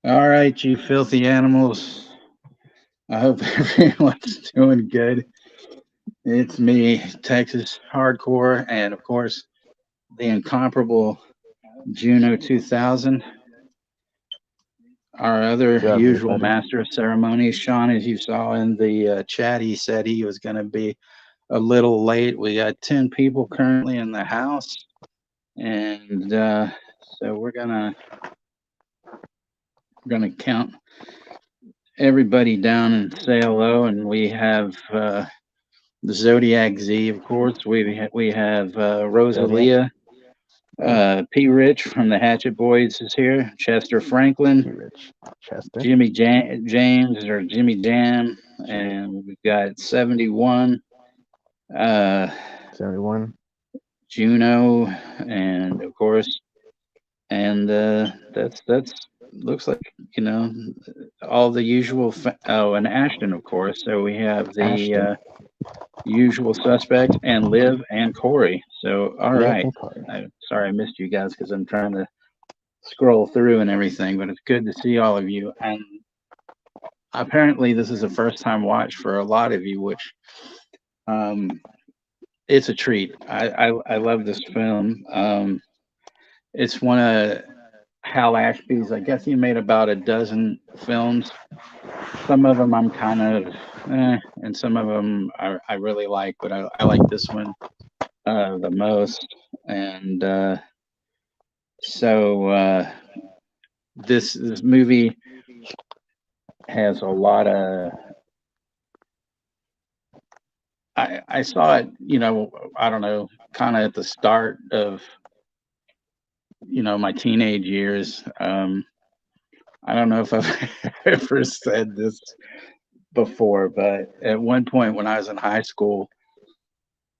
All right, you filthy animals. I hope everyone's doing good. It's me, Texas Hardcore, and of course, the incomparable Juno 2000, our other What's up, usual everybody? master of ceremonies. Sean, as you saw in the chat, he said he was going to be a little late. We got 10 people currently in the house, and so we're gonna count everybody down and say hello. And we have the Zodiac Z, of course. We have Zodiac? Rosalia. Hey, P. Rich from the Hatchet Boys is here. Chester P. Franklin, Rich. Chester? James or Jimmy Jam, and we've got 71. Uh, 71. Juno, and of course, and that's looks like you know all the usual. Oh, and Ashton, of course. So we have the Ashton. usual suspects and Liv and Corey. So all Liv right. and Corey. Sorry I missed you guys because I'm trying to scroll through and everything, but it's good to see all of you. And apparently this is a first time watch for a lot of you, which um, it's a treat. I love this film. It's one of Hal Ashby's. I guess he made about a dozen films. Some of them I'm kind of, and some of them I really like, but I like this one the most. And so this movie has a lot of. I saw it, I don't know, kind of at the start of my teenage years. I don't know if I've ever said this before, but at one point when I was in high school,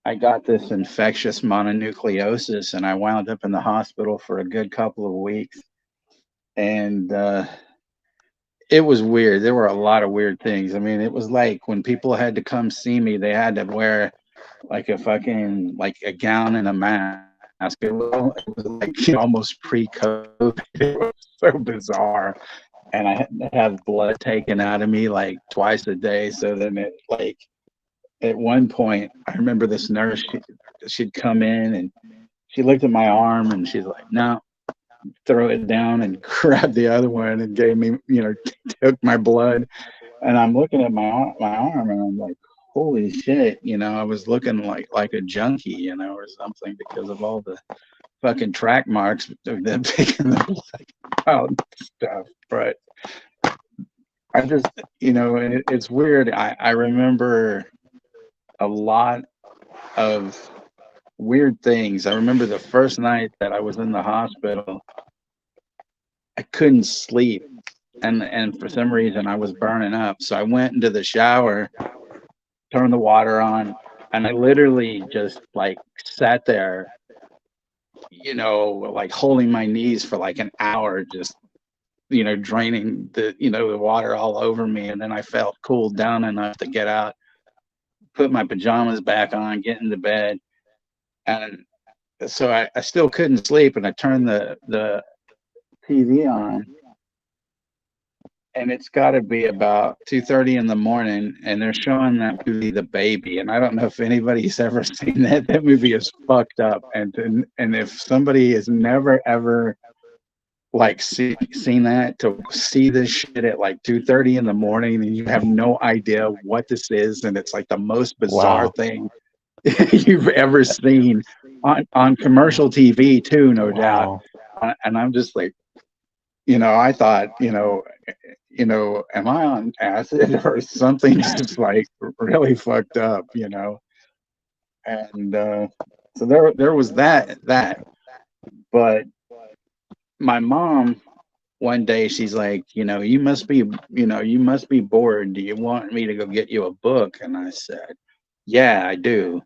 I got this infectious mononucleosis, and I wound up in the hospital for a good couple of weeks. And it was weird. There were a lot of weird things. I mean, it was like when people had to come see me, they had to wear like a fucking like a gown and a mask. It was like almost pre-COVID. It was so bizarre, and I had to have blood taken out of me like twice a day. So then it like at one point, I remember this nurse. She'd come in and she looked at my arm and she's like, "No, throw it down," and grabbed the other one and gave me, took my blood. And I'm looking at my arm and I'm like, holy shit, I was looking like a junkie, or something because of all the fucking track marks of them taking the blood out and stuff. But I just, it's weird. I remember a lot of weird things. I remember the first night that I was in the hospital, I couldn't sleep. And for some reason I was burning up. So I went into the shower, turned the water on, and I literally just like sat there, like holding my knees for like an hour, just draining the water all over me. And then I felt cooled down enough to get out, put my pajamas back on, get into bed. And so I still couldn't sleep, and I turned the TV on, and it's got to be about 2:30 in the morning, and they're showing that movie The Baby. And I don't know if anybody's ever seen that movie is fucked up. And if somebody has never ever like seen that, to see this shit at like 2:30 in the morning and you have no idea what this is, and it's like the most bizarre Wow. thing you've ever seen on commercial TV too, no doubt. Wow. And I'm just like, I thought, am I on acid or something just like really fucked up, And so there was that. But my mom one day she's like, you must be bored. Do you want me to go get you a book? And I said, yeah, I do.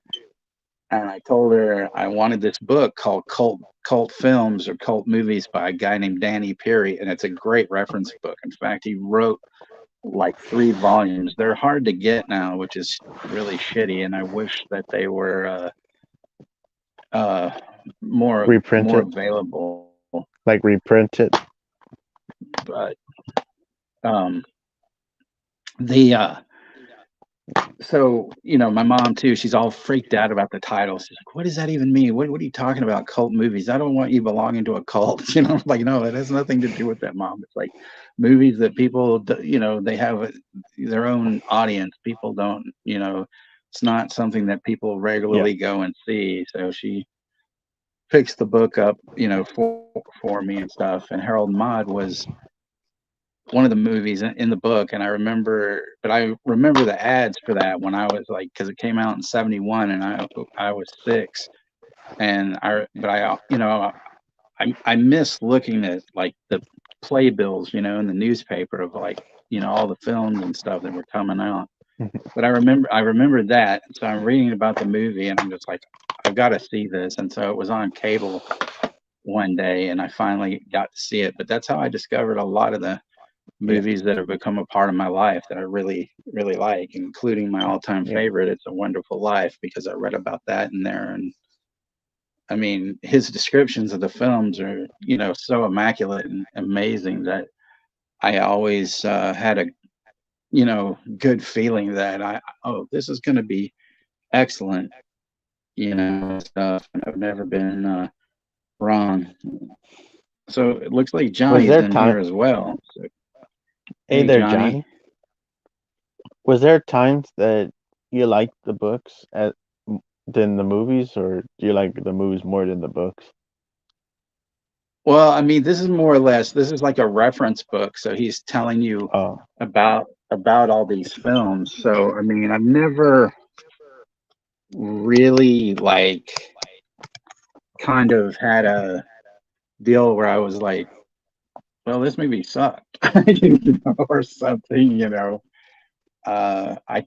And I told her I wanted this book called Cult Films or Cult Movies by a guy named Danny Peary, and it's a great reference book. In fact, he wrote like 3 volumes. They're hard to get now, which is really shitty, and I wish that they were uh, more Reprint more it. available. Like reprint it. But Um, the So, my mom too, she's all freaked out about the title. She's like, "What does that even mean? What are you talking about, cult movies? I don't want you belonging to a cult." Like, no, it has nothing to do with that, mom. It's like movies that people, they have their own audience. People don't, it's not something that people Yeah. regularly go and see. So she picks the book up, for me and stuff. And Harold Maude was one of the movies in the book, and I remember the ads for that when I was like, because it came out in '71, and I was 6, and I miss looking at like the playbills, in the newspaper of like, all the films and stuff that were coming out. But I remember that, so I'm reading about the movie, and I'm just like, I've got to see this, and so it was on cable one day, and I finally got to see it. But that's how I discovered a lot of the Yeah. movies that have become a part of my life that I really, really like, including my all-time Yeah. favorite, It's a Wonderful Life, because I read about that in there. And I mean, his descriptions of the films are, so immaculate and amazing that I always had a, good feeling that this is going to be excellent, and stuff. And I've never been wrong. So it looks like Was Johnny's there in here time? as well. So, Hey hey, there, Johnny. Johnny. Was there times that you liked the books than the movies, or do you like the movies more than the books? Well, I mean, this is like a reference book, so he's telling you Oh, about all these films. So, I mean, I've never really like kind of had a deal where I was like, well, this movie sucked, or something, Uh, I,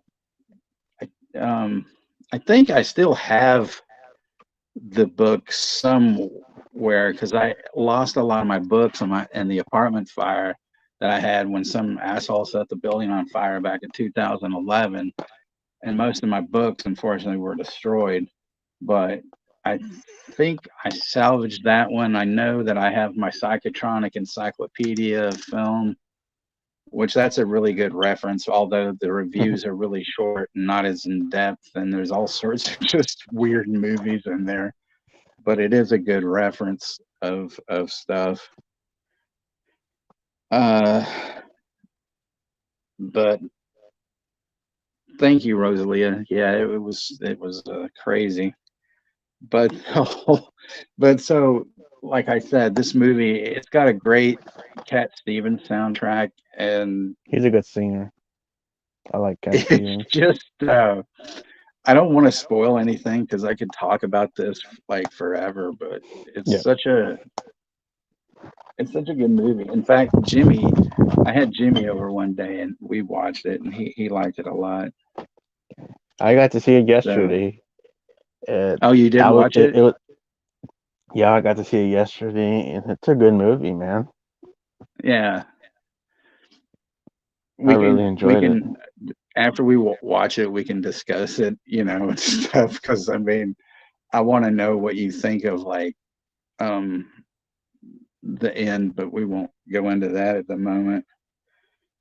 I think I still have the book somewhere because I lost a lot of my books in the apartment fire that I had when some asshole set the building on fire back in 2011, and most of my books unfortunately were destroyed. But I think I salvaged that one. I know that I have my Psychotronic Encyclopedia film, which that's a really good reference, although the reviews are really short and not as in depth, and there's all sorts of just weird movies in there, but it is a good reference of stuff. Uh, but thank you, Rosalia. Yeah, it was crazy, but but so like I said, this movie, it's got a great Cat Stevens soundtrack, and he's a good singer. I like Cat it's Stevens. just I don't want to spoil anything because I could talk about this like forever, but it's Yeah. such a it's such a good movie. In fact, I had Jimmy over one day and we watched it, and he liked it a lot. I got to see it So, yesterday. It, oh, you did I was, watch it? it was, yeah, I got to see it yesterday, and it's a good movie, man. Yeah, I we really can we enjoyed it. can after we watch it, we can discuss it, and stuff. Because I mean, I want to know what you think of like um the end, but we won't go into that at the moment.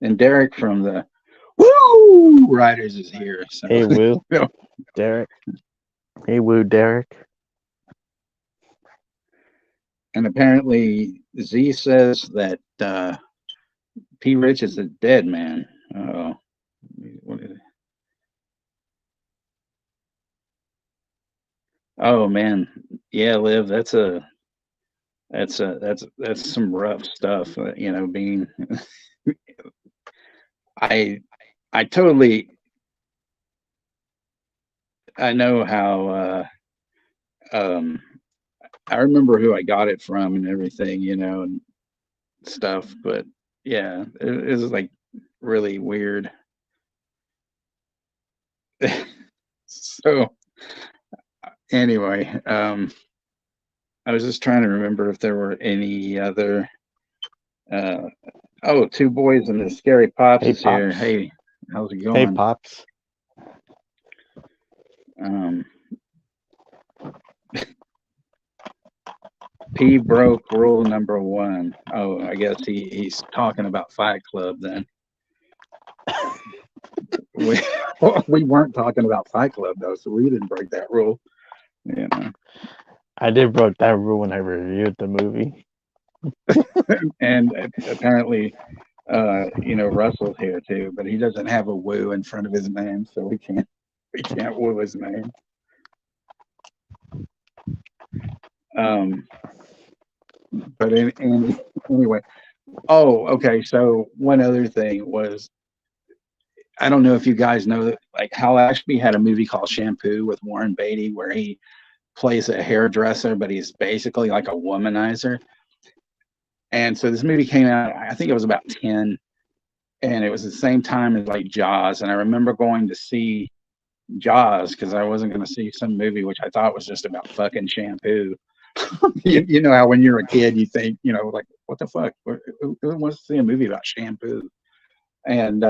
And Derek from the Woo Riders is here, so Hey, Woo, Derek. Hey, Woo, Derek. and apparently Z says that P. Rich is a dead man. Oh, what is it? Oh man, yeah, Liv, that's some rough stuff. Being I I totally I know how um I remember who I got it from and everything, and stuff, but yeah, it was like really weird. So anyway, I was just trying to remember if there were any other. Uh, oh, Two Boys and the Scary Pops Hey, is here. Pops. Hey, how's it Hey, going? Pops. Um, P broke rule number one. Oh, I guess he's talking about Fight Club then. We we weren't talking about Fight Club though, so we didn't break that rule. You know. I did broke that rule when I reviewed the movie. And apparently, Russell's here too, but he doesn't have a woo in front of his name, so we can't woo his name. But anyway, oh, okay. So one other thing was, I don't know if you guys know that, like, Hal Ashby had a movie called Shampoo with Warren Beatty, where he plays a hairdresser, but he's basically like a womanizer. And so this movie came out, I think it was about 10, and it was the same time as like Jaws. And I remember going to see Jaws because I wasn't going to see some movie which I thought was just about fucking shampoo. You know how when you're a kid you think, like, what the fuck? Who wants to see a movie about shampoo? And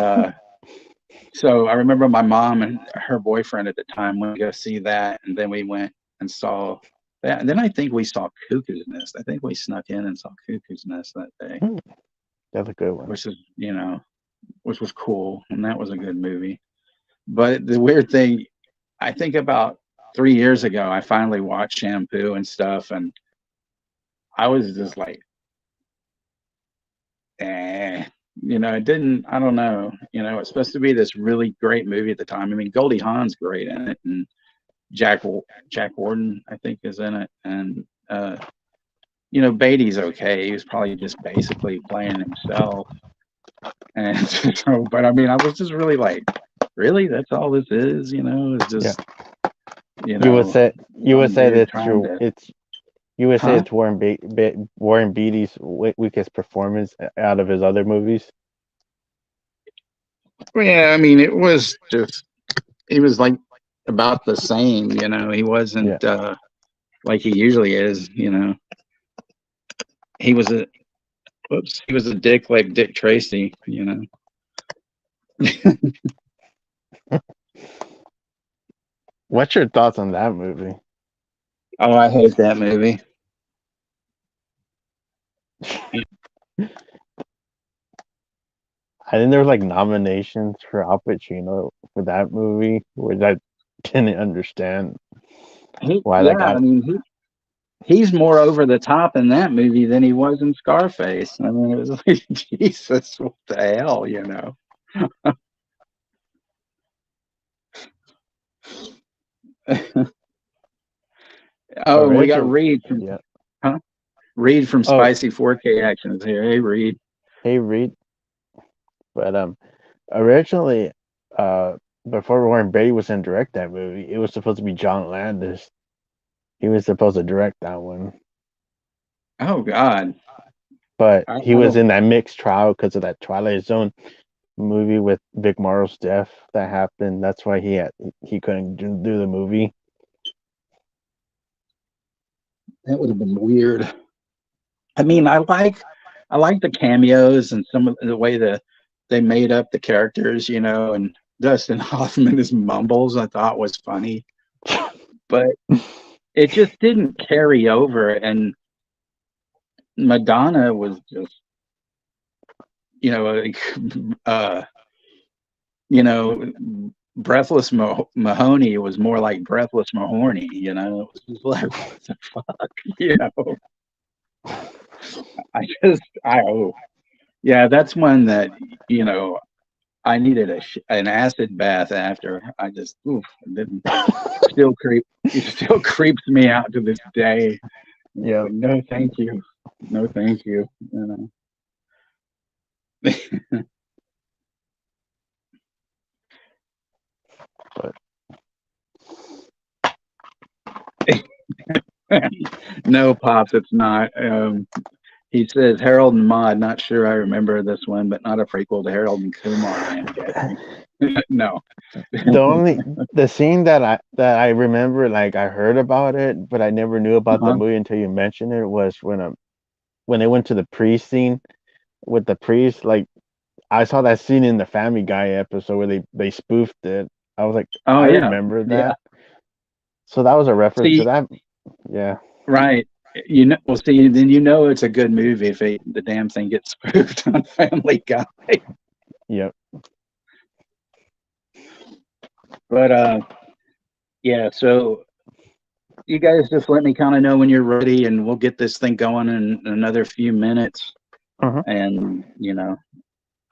so I remember my mom and her boyfriend at the time went to go see that, and then we went and saw that. And then I think we saw Cuckoo's Nest. I think we snuck in and saw Cuckoo's Nest that day. That's a good one. Which was cool, and that was a good movie. But the weird thing, I think about 3 years ago, I finally watched Shampoo and stuff, and I was just like, it didn't, I don't know, it's supposed to be this really great movie at the time. I mean, Goldie Hawn's great in it, and Jack Warden, I think, is in it, and Beatty's okay. He was probably just basically playing himself, and so, but I mean, I was just really like, really, that's all this is, it's just, you would say that it's Warren Beatty's weakest performance out of his other movies. Well, yeah, I mean, it was just, he was like about the same, he wasn't like he usually is, he was a dick like Dick Tracy, What's your thoughts on that movie? Oh, I hate that movie. I think there was like nominations for Al Pacino for that movie, which I didn't understand why that got. I mean, he's more over the top in that movie than he was in Scarface. I mean, it was like, Jesus, what the hell, Oh, we got Reed from Reed from Spicy 4K Action is here. Hey, Reed. Hey, Reed. But originally, before Warren Beatty was going to direct that movie, it was supposed to be John Landis. He was supposed to direct that one. Oh God! But he was in that mixed trial because of that Twilight Zone movie with Vic Morrow's death that happened. That's why he couldn't do the movie. That would have been weird. I mean, I like the cameos and some of the way that they made up the characters, and Dustin Hoffman, his mumbles, I thought was funny, but it just didn't carry over. And Madonna was just, Breathless Mahoney was more like Breathless Mahorny, it was just like, what the fuck, yeah, that's one that, I needed an acid bath after. I just, it still creeps me out to this day. Yeah. No, thank you. No, thank you. But no, Pops, it's not. He says Harold and Maude. Not sure I remember this one, but not a prequel to Harold and Kumar. No. The scene that I remember, like I heard about it, but I never knew about the movie until you mentioned it, was when they went to the priest scene with the priest. Like I saw that scene in the Family Guy episode where they spoofed it. I was like, I remember that. Yeah. So that was a reference to that. Yeah. Right. You know, well, see, then you know it's a good movie if the damn thing gets spoofed on Family Guy. Yep. But yeah. So you guys just let me kind of know when you're ready, and we'll get this thing going in another few minutes. Uh-huh. And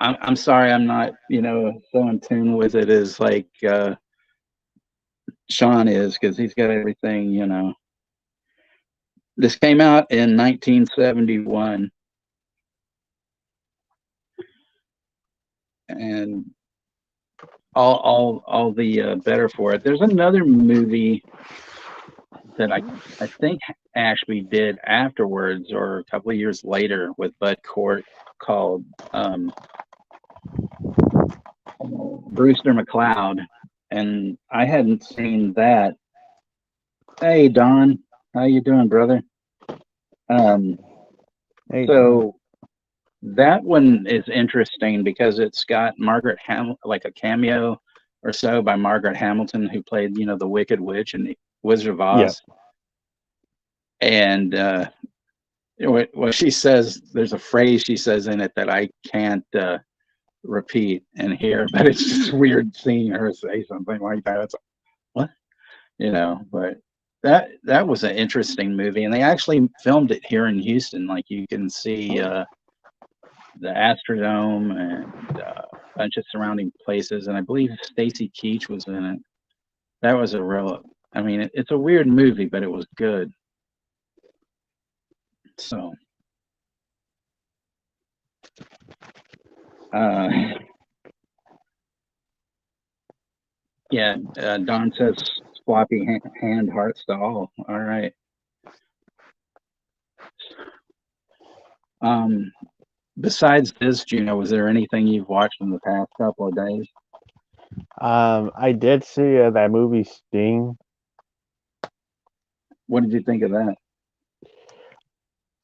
I'm sorry I'm not so in tune with it as like Sean is, because he's got everything. This came out in 1971, and all the better for it. There's another movie that I think Ashby did afterwards or a couple of years later with Bud Cort called Brewster McCloud, and I hadn't seen that. Hey Don, how you doing, brother? Um, Hey, so that one is interesting because it's got like a cameo or so by Margaret Hamilton, who played the Wicked Witch in Wizard of yeah. Oz. And what she says, there's a phrase she says in it that I can't repeat in here, but it's just weird seeing her say something like that. It's like, what? But that was an interesting movie, and they actually filmed it here in Houston. Like you can see the Astrodome and a bunch of surrounding places, and I believe Stacy Keach was in it. That was a real. I mean, it's a weird movie, but it was good. So, uh, yeah, Don says floppy hand heart stall. All right. Um, Besides this, Juno, was there anything you've watched in the past couple of days? I did see that movie Sting. What did you think of that?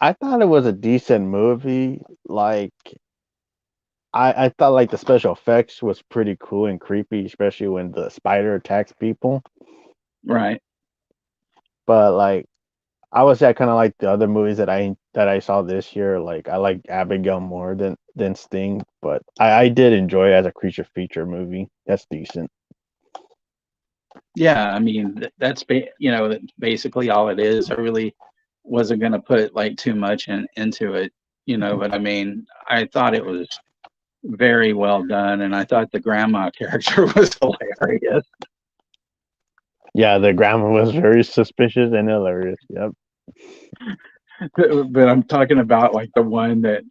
I thought it was a decent movie. Like I thought like the special effects was pretty cool and creepy, especially when the spider attacks people. Right. But like I would say I kind of like the other movies that I saw this year. Like I like Abigail more than Sting, but I did enjoy it as a creature feature movie. That's decent. Yeah, I mean that's basically all it is. I really wasn't gonna put like too much into it, but I mean I thought it was very well done, and I thought the grandma character was hilarious. Yeah, the grandma was very suspicious and hilarious. Yep. But I'm talking about like the one that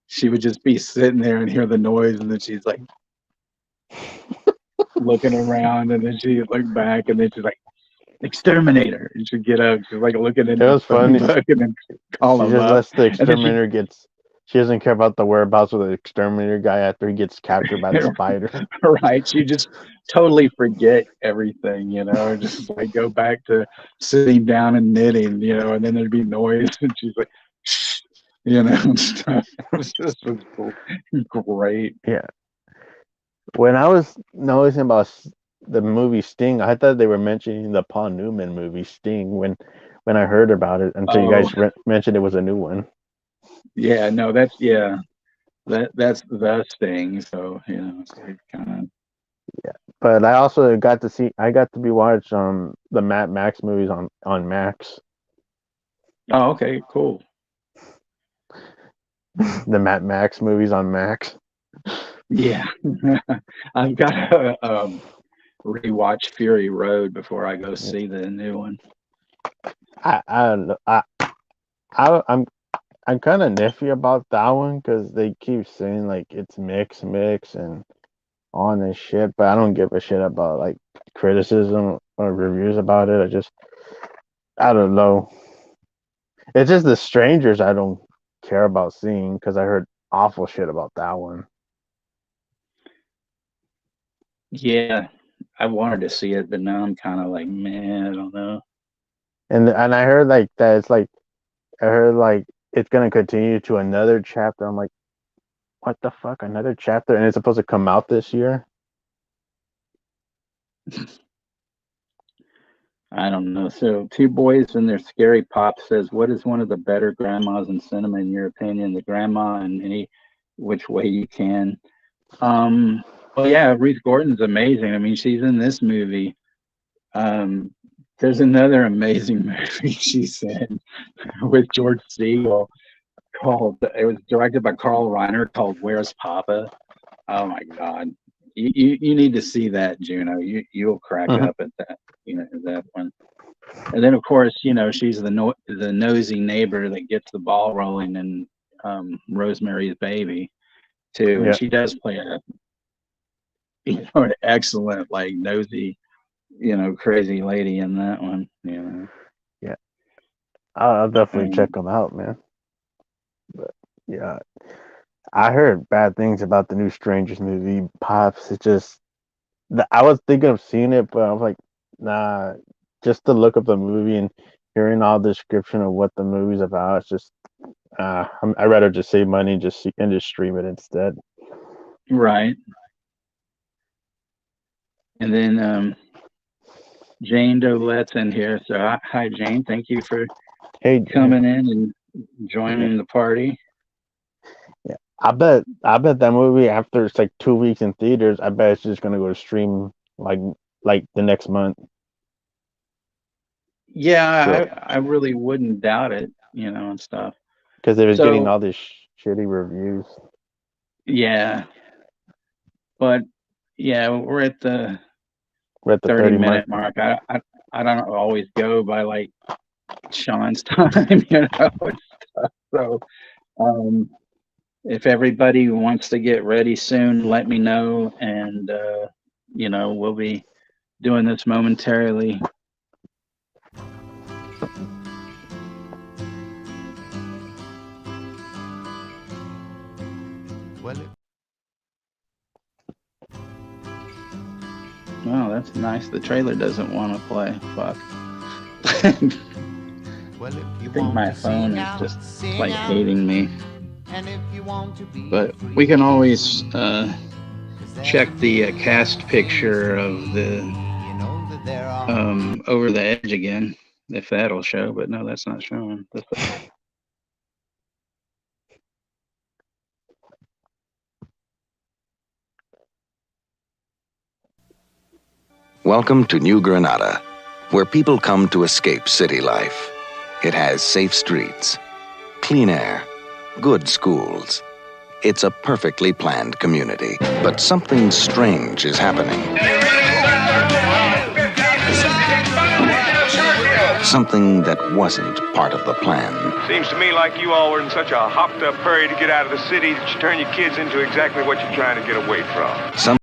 she would just be sitting there and hear the noise, and then she's like looking around, and then she look back, and then she's like, exterminator, and she'd get up, she's like looking in It the was phone funny. book and then call She him just up, lets the and then she exterminator gets. She doesn't care about the whereabouts of the exterminator guy after he gets captured by the spider. right, she just totally forget everything, just like go back to sitting down and knitting, and then there'd be noise, and she's like, shh, and stuff. This was great. Yeah. When I was noticing about the movie Sting, I thought they were mentioning the Paul Newman movie Sting when I heard about it until you Oh guys mentioned it was a new one. yeah, no, that's the thing. So so it kind of. But I also got to be watched the Matt Max movies on Max. Oh, okay, cool. The Matt Max movies on Max. Yeah, I've got to rewatch Fury Road before I go see the new one. I don't know. I'm kind of niffy about that one because they keep saying like it's mix and on this shit, but I don't give a shit about like criticism or reviews about it. I don't know. It's just the strangers I don't care about seeing because I heard awful shit about that one. Yeah, I wanted to see it, but now I'm kind of like, man, I don't know. And I heard like that it's like I heard like it's gonna continue to another chapter. I'm like, what the fuck? Another chapter? And it's supposed to come out this year? I don't know. So, two boys and their scary pop says, "What is one of the better grandmas in cinema, in your opinion? The grandma in any which way you can." Well, yeah, Ruth Gordon's amazing. I mean, she's in this movie. Um, there's another amazing movie she's in with George Siegel called. It was directed by Carl Reiner called "Where's Papa?" Oh my God, you need to see that, Juno. You'll crack Mhm. up at that. That one. And then, of course, she's the nosy neighbor that gets the ball rolling in Rosemary's Baby too, and Yeah, she does play a an excellent like nosy crazy lady in that one. yeah. I'll definitely Um, check them out, man. But yeah, I heard bad things about the new Strangers movie, Pops. It just, I was thinking of seeing it, but I was like, nah. Just to look up the movie and hearing all the description of what the movie's about, it's just, I'd rather just save money and just stream it instead. right. And then Jane Dolet's in here. So hi, Jane. Thank you for Hey, coming in and yeah, joining the party. yeah. I bet that movie after it's like 2 weeks in theaters, I bet it's just gonna go to stream like the next month. Yeah, So I really wouldn't doubt it, and stuff. because it was getting So all these shitty reviews. yeah, but yeah, we're at the We're at the 30 30 mark. minute mark. I don't always go by like Sean's time, So um, if everybody wants to get ready soon, let me know, and we'll be doing this momentarily. Well, Oh, that's nice. The trailer doesn't want to play. Fuck. I well, if you think want my to phone is just sing like out, hating me. and if you want to be But free, we can always 'cause there's a check the million cast things to picture be. of the You know that there are. Over the Edge again, if that'll show. But no, that's not showing. Welcome to New Granada, where people come to escape city life. It has safe streets, clean air, good schools. It's a perfectly planned community, but something strange is happening. Something that wasn't part of the plan. Seems to me like you all were in such a hopped-up hurry to get out of the city that you turn your kids into exactly what you're trying to get away from.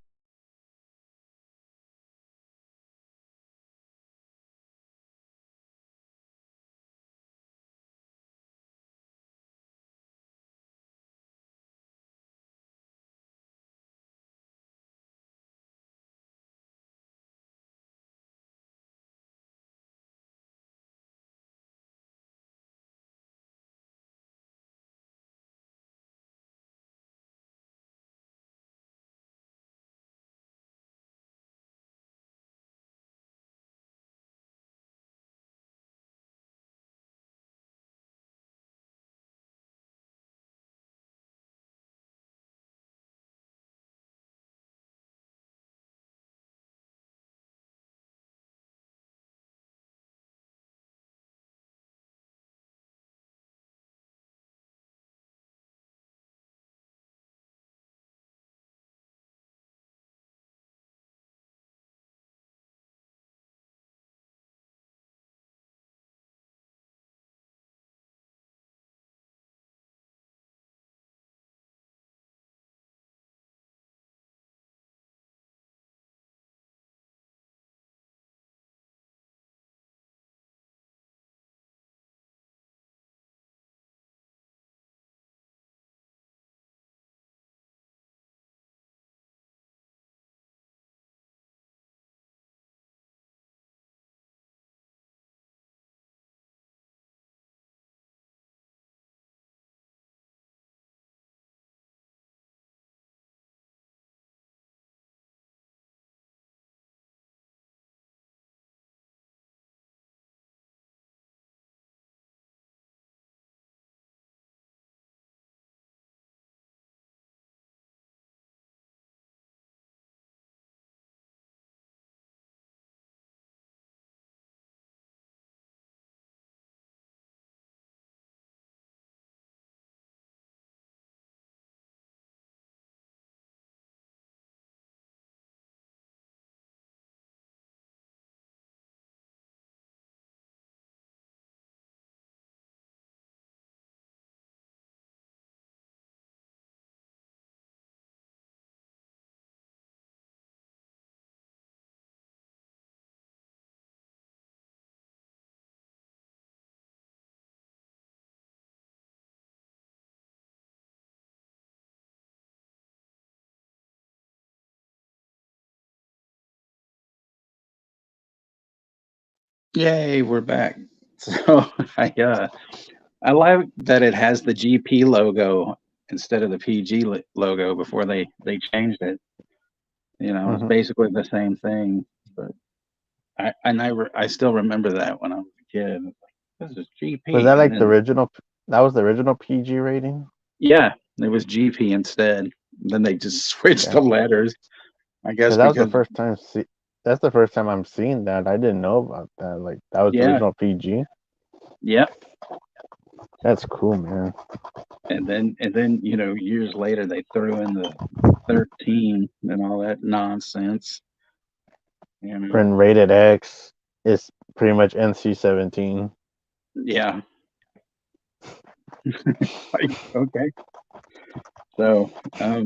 Yay, we're back. So I like that it has the GP logo instead of the PG logo before they changed it. You know, it's Hmm. basically the same thing, but I still remember that when I was a kid. It's like, this is Was GP, that and like the then original? That was the original PG rating. yeah, it was GP instead. Then they just switched the Yeah, letters, I guess because that was the because first time. That's the first time I'm seeing that. I didn't know about that. Like that was the yeah, original PG. yeah, That's cool, man. and then years later they threw in the 13 and all that nonsense. You know, And rated X is pretty much NC-17. yeah, like okay. So, all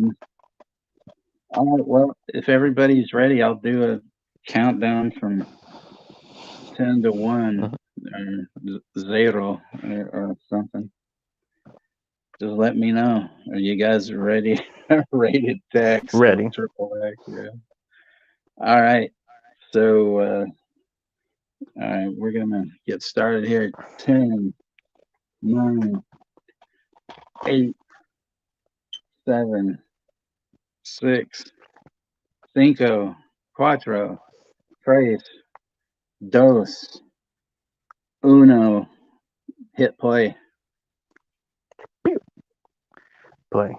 right. Well, if everybody's ready, I'll do a countdown from 10 to 1 Mhm. or zero or something. Just let me know. Are you guys ready? Rated text or Ready. triple X? Yeah. All right. So, all right, we're gonna get started here. 10, 9, 8, 7, 6, cinco, cuatro, tres, dos, uno. Hit play. Play.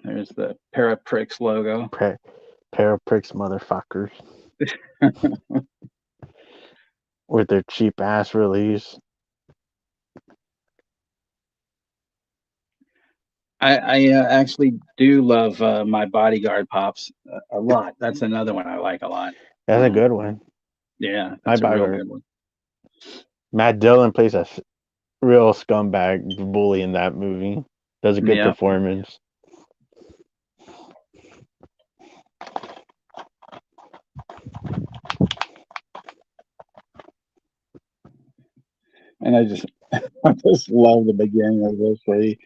There's the Paraprix logo. Pair of pricks, motherfuckers, with their cheap ass release. I actually do love my bodyguard pops a lot. That's another one I like a lot. That's a good one. Yeah, My that's a real bugger. good one. Matt Dillon plays a real scumbag bully in that movie. Does a good Yeah, performance. and I just love the beginning of this where he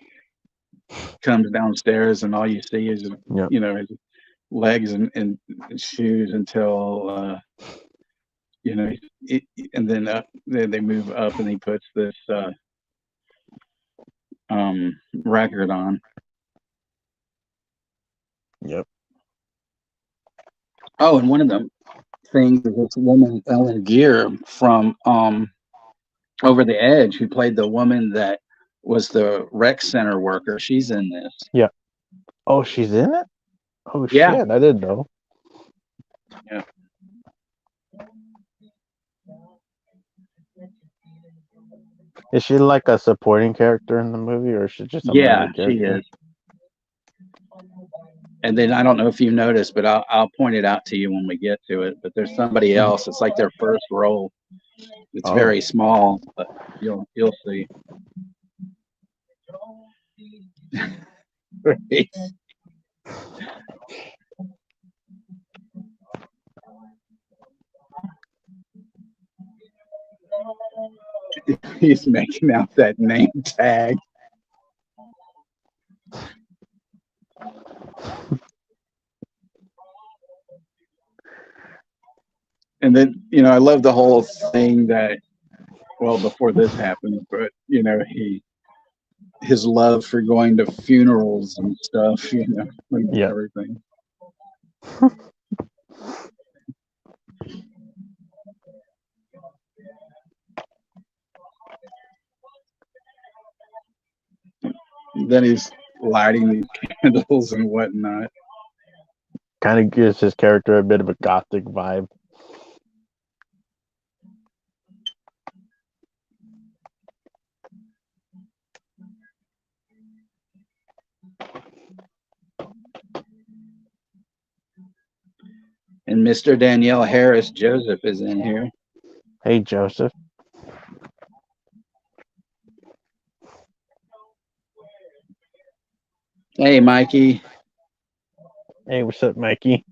comes downstairs and all you see is Yep. his legs and shoes until you know it, and then they move up and he puts this record on. Yep. Oh, and one of the things is this woman Ellen Gear from Over the Edge, who played the woman that was the rec center worker. She's in this. Yeah. Oh, she's in it? Oh Yeah, shit, I didn't know. yeah, Is she like a supporting character in the movie, or is she just a yeah. minor She character? is. And then I don't know if you noticed, but I'll point it out to you when we get to it. But there's somebody Mhm. else. It's like their first role. It's Oh, very small, but you'll see. He's making out that name tag. And then, I love the whole thing that, well, before this happened, but, his love for going to funerals and stuff, and yeah. everything. Then he's lighting these candles and whatnot. Kind of gives his character a bit of a gothic vibe. And Mr. Danielle Harris Joseph is in here. Hey, Joseph. Hey, Mikey. Hey, what's up, Mikey?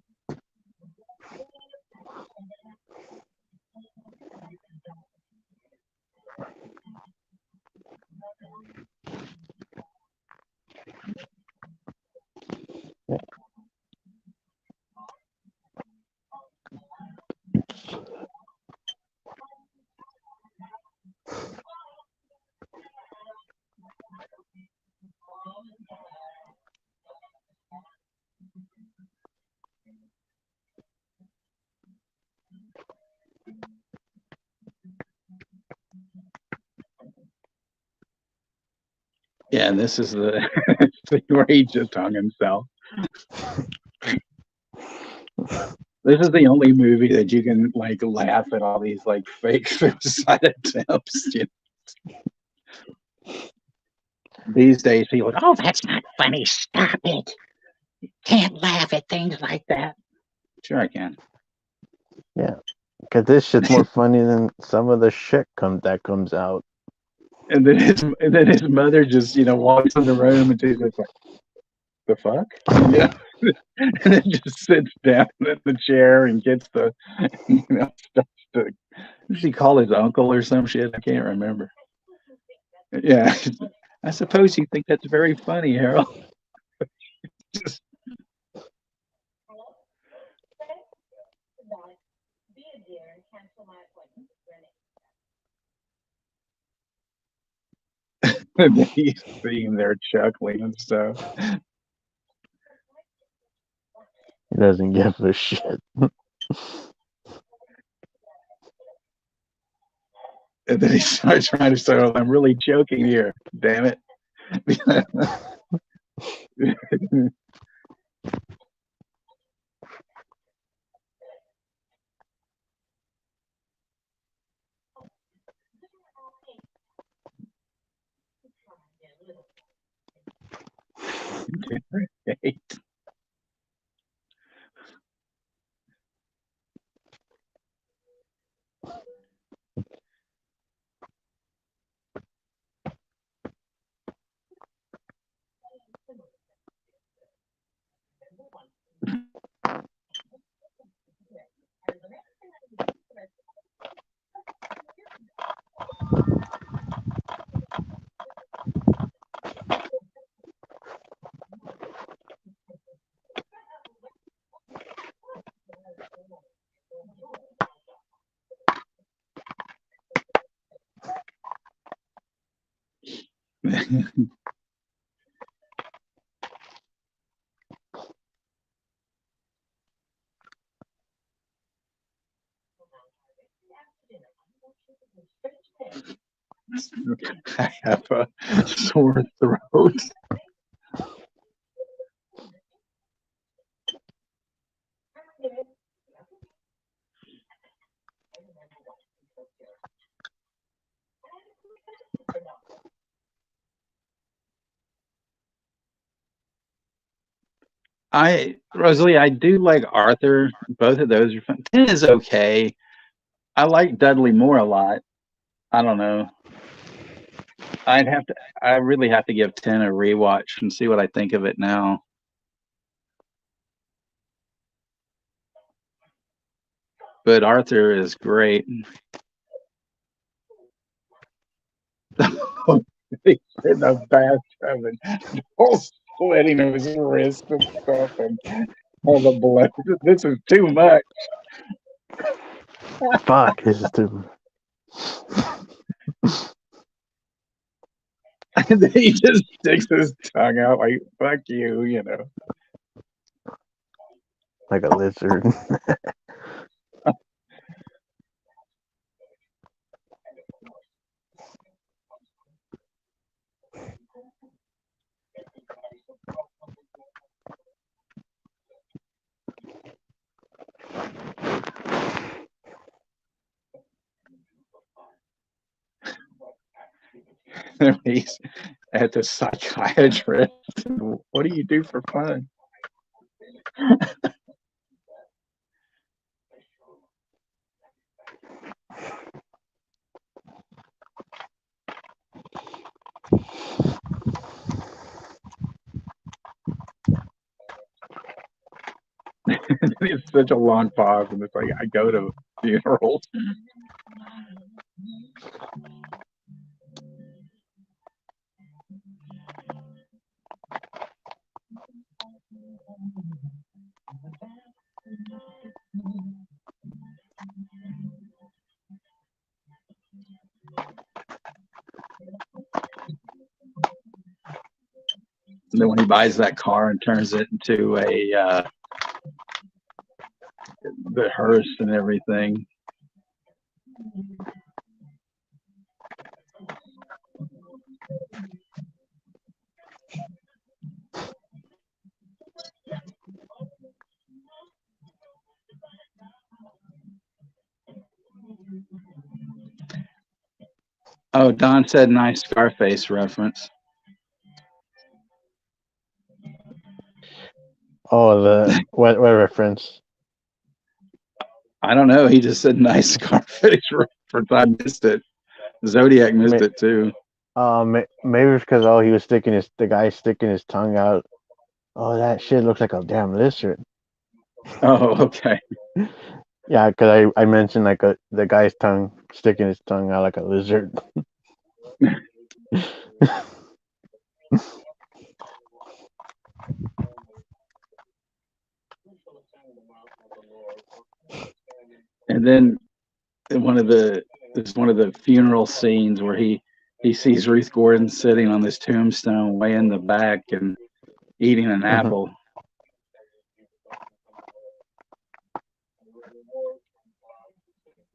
Yeah, and this is the scene where he just hung himself. This is the only movie that you can like laugh at all these like fake suicide attempts. You know? These days, people, oh, that's not funny. Stop it. Can't laugh at things like that. Sure, I can. Yeah, because this shit's more funny than some of the shit that comes out. And then his mother just walks in the room and she's just like, the fuck? Yeah. And then just sits down in the chair and gets the stuff to. Does she call his uncle or some shit? I can't remember. Yeah. I suppose you think that's very funny, Harold. Just, and then he's sitting there chuckling and stuff. He doesn't give a shit. And then he starts trying to say, I'm really joking here. Damn it. I have a sore throat. Rosalie, I do like Arthur. Both of those are fun. 10 is okay. I like Dudley Moore a lot. I don't know. I really have to give 10 a rewatch and see what I think of it now. But Arthur is great. He's in the bathtub and all sweating of his wrist and stuff and all the blood. This is too much. Fuck, it's too. And then he just sticks his tongue out like, fuck you, Like a lizard. He's at the psychiatrist. What do you do for fun? It's such a long pause, and it's like I go to funerals. And then when he buys that car and turns it into the hearse and everything. Oh, Don said nice Scarface reference. Oh, the what reference? I don't know. He just said nice Scarface reference. I missed it. Zodiac missed it too. Maybe it's because he was the guy sticking his tongue out. Oh, that shit looks like a damn lizard. Oh, okay. Yeah, because I mentioned like the guy's tongue sticking his tongue out like a lizard. And then one of the funeral scenes where he sees Ruth Gordon sitting on this tombstone way in the back and eating an apple.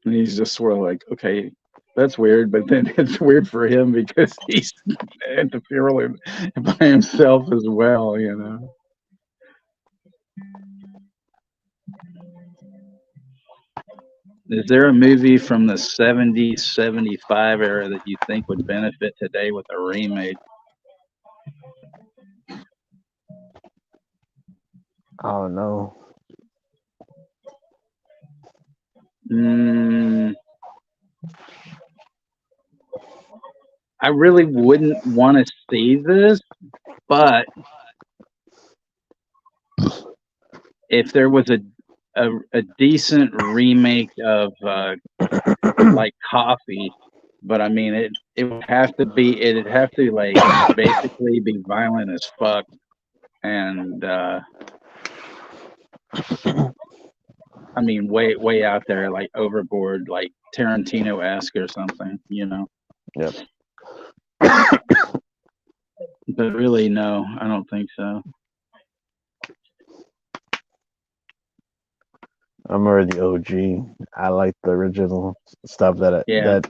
And he's just sort of like, okay, that's weird, but then it's weird for him because he's at the funeral by himself as well, you know. Is there a movie from the 70s, 75 era that you think would benefit today with a remake? Oh no. I really wouldn't want to see this, but if there was a decent remake of like Coffee, but I mean it would have to be, it'd have to like basically be violent as fuck and I mean way out there, like overboard, like Tarantino-esque or something, you know. Yep. But really, no, I don't think so. I'm already the OG. I like the original stuff that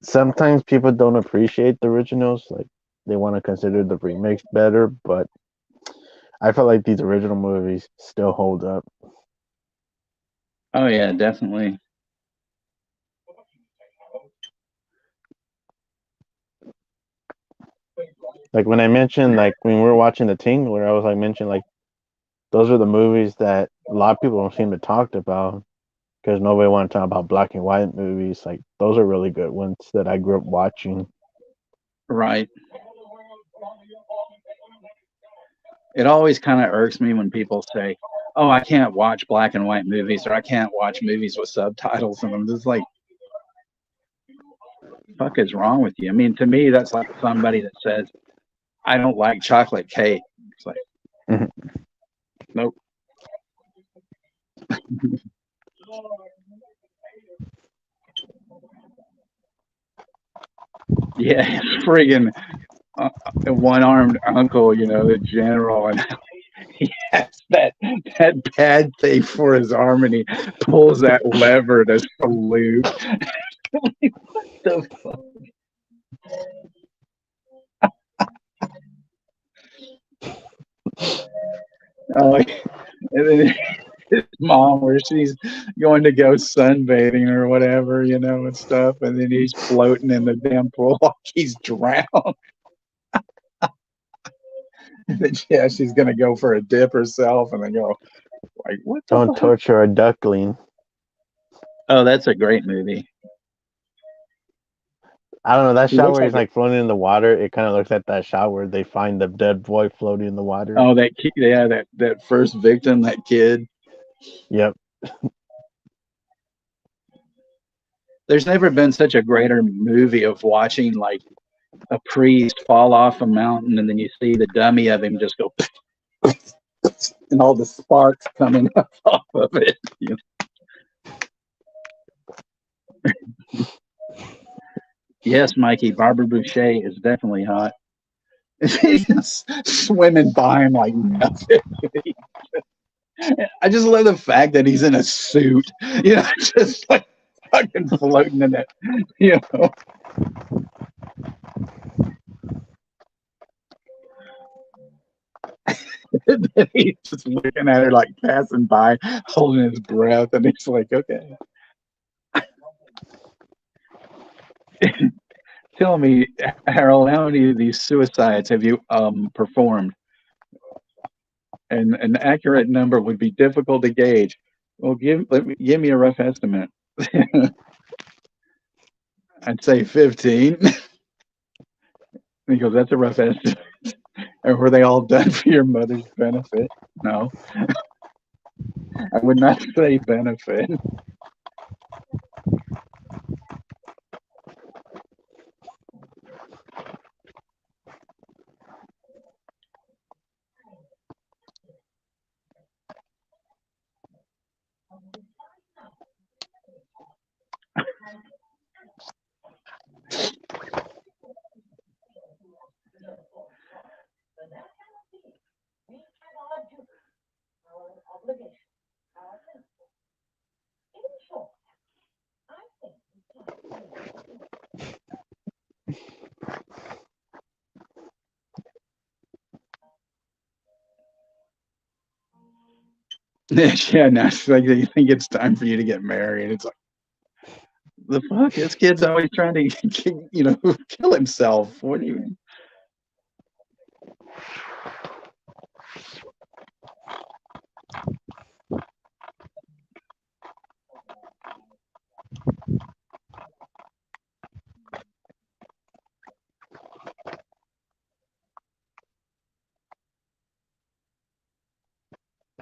sometimes people don't appreciate the originals. Like they want to consider the remakes better, but I feel like these original movies still hold up. Oh yeah, definitely. Like when I mentioned, like when we were watching The Tingler, I was like mentioning like those are the movies that a lot of people don't seem to talk about because nobody want to talk about black and white movies. Like those are really good ones that I grew up watching. Right. It always kind of irks me when people say, "Oh, I can't watch black and white movies," or "I can't watch movies with subtitles," and I'm just like, "Fuck is wrong with you?" I mean, to me, that's like somebody that says, "I don't like chocolate cake." It's like, nope. Yeah, friggin' one-armed uncle, you know, the general, and he has that pad thing for his arm, and he pulls that lever to salute. What the fuck? And then his mom, where she's going to go sunbathing or whatever, you know, and stuff, and then he's floating in the damn pool like he's drowned. And then, yeah, she's gonna go for a dip herself, and then go like, "What the Don't fuck?" torture a duckling. Oh, that's a great movie. I don't know, that He shot looks where he's like like floating in the water, it kind of looks like that shot where they find the dead boy floating in the water. Oh, that kid, yeah, that first victim, that kid. Yep. There's never been such a greater movie of watching like a priest fall off a mountain, and then you see the dummy of him just go, and all the sparks coming up off of it. You know? Yes, Mikey, Barbara Boucher is definitely hot. She's swimming by him like nothing. I just love the fact that he's in a suit, you know, just like fucking floating in it, you know. And then he's just looking at her like passing by, holding his breath, and he's like, okay. Tell me, Harold, how many of these suicides have you performed? And an accurate number would be difficult to gauge. Well, give me a rough estimate. I'd say 15. He goes, that's a rough estimate. And were they all done for your mother's benefit? No, I would not say benefit. Yeah, now it's like you think it's time for you to get married. It's like, the fuck? This kid's always trying to, kill himself. What do you?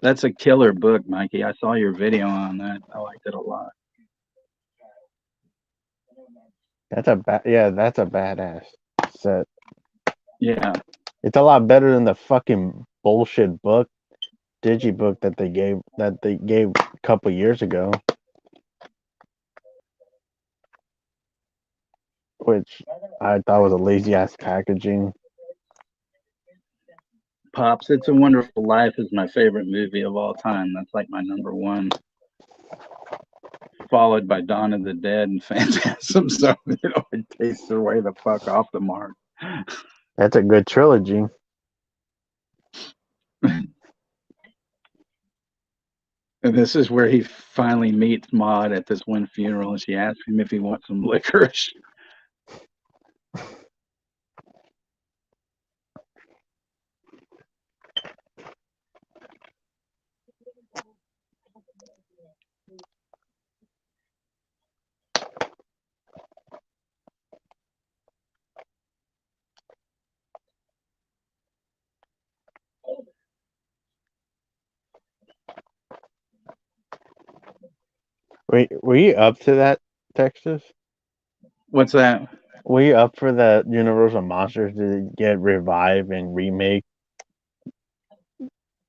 That's a killer book, Mikey. I saw your video on that. I liked it a lot. That's a badass set. Yeah. It's a lot better than the fucking bullshit book, digibook that they gave a couple years ago. Which I thought was a lazy ass packaging. Pops, It's a Wonderful Life is my favorite movie of all time. That's like my number one. Followed by Dawn of the Dead and Phantasm. So, it takes their way the fuck off the mark. That's a good trilogy. And this is where he finally meets Maude at this one funeral, and she asks him if he wants some licorice. Were you up to that, Texas? What's that? Were you up for the Universal Monsters to get revived and remake?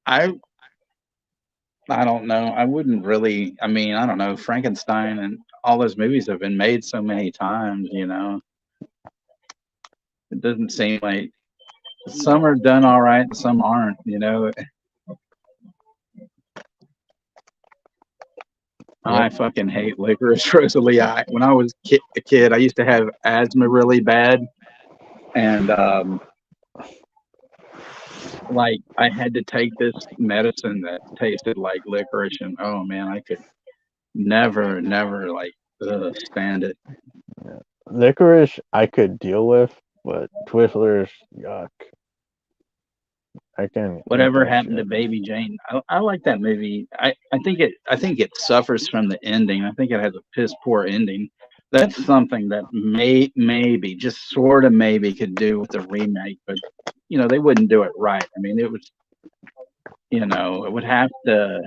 I don't know. I wouldn't really. I mean, I don't know. Frankenstein and all those movies have been made so many times. It doesn't seem like some are done all right, and some aren't. I fucking hate licorice, Rosalie. When I was a kid, I used to have asthma really bad, and like I had to take this medicine that tasted like licorice, and oh man, I could never like stand it. Licorice I could deal with, but Twizzlers, yuck. I can. Whatever happened to Baby Jane? I like that movie. I think it suffers from the ending. I think it has a piss poor ending. That's something that maybe just sort of maybe could do with the remake, but they wouldn't do it right. I mean, it was it would have to.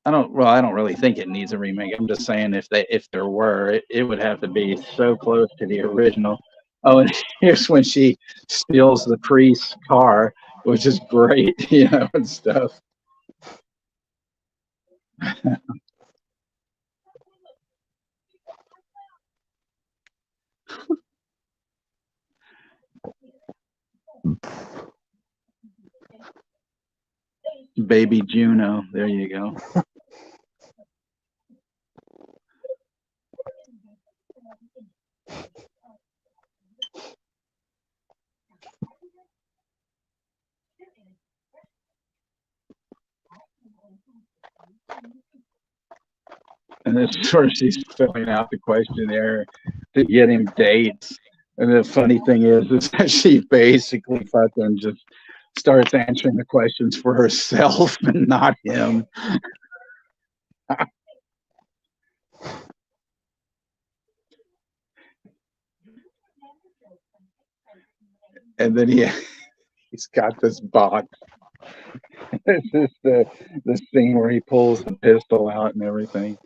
I don't really think it needs a remake. I'm just saying if there were, it would have to be so close to the original. Oh, and here's when she steals the priest's car, which is great, and stuff. Baby Juno, there you go. and it's where she's filling out the questionnaire to get him dates. And the funny thing is that she basically fucking just starts answering the questions for herself and not him. And then he's got this box. This is the scene where he pulls the pistol out and everything.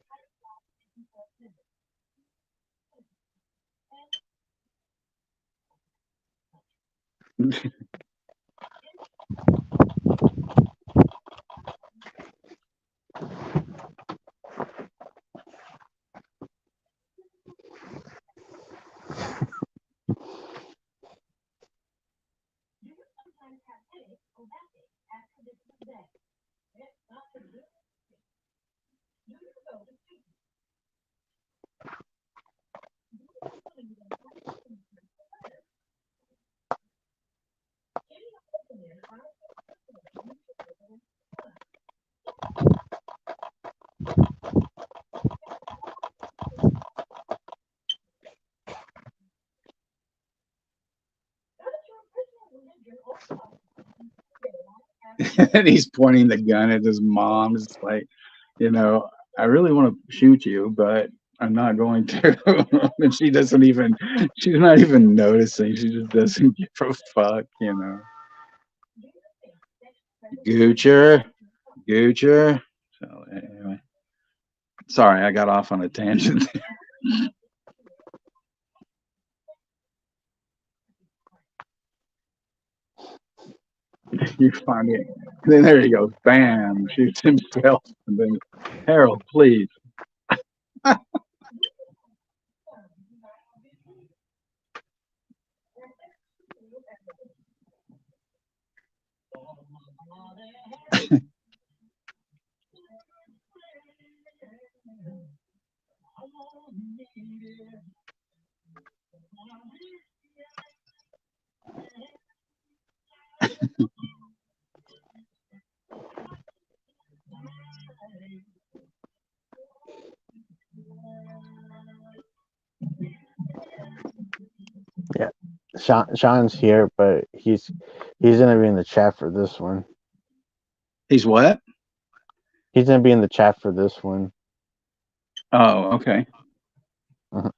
And he's pointing the gun at his mom. It's like, I really want to shoot you, but I'm not going to. And she's not even noticing. She just doesn't give a fuck. Goocher. So anyway, sorry, I got off on a tangent there. You find it. And then there he goes. Bam! Shoots himself. And then, Harold, please. Yeah, Sean's here, but he's gonna be in the chat for this one. He's what? He's gonna be in the chat for this one. Oh, okay. Uh-huh.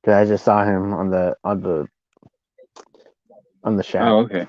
Cause I just saw him on the chat. Oh, okay.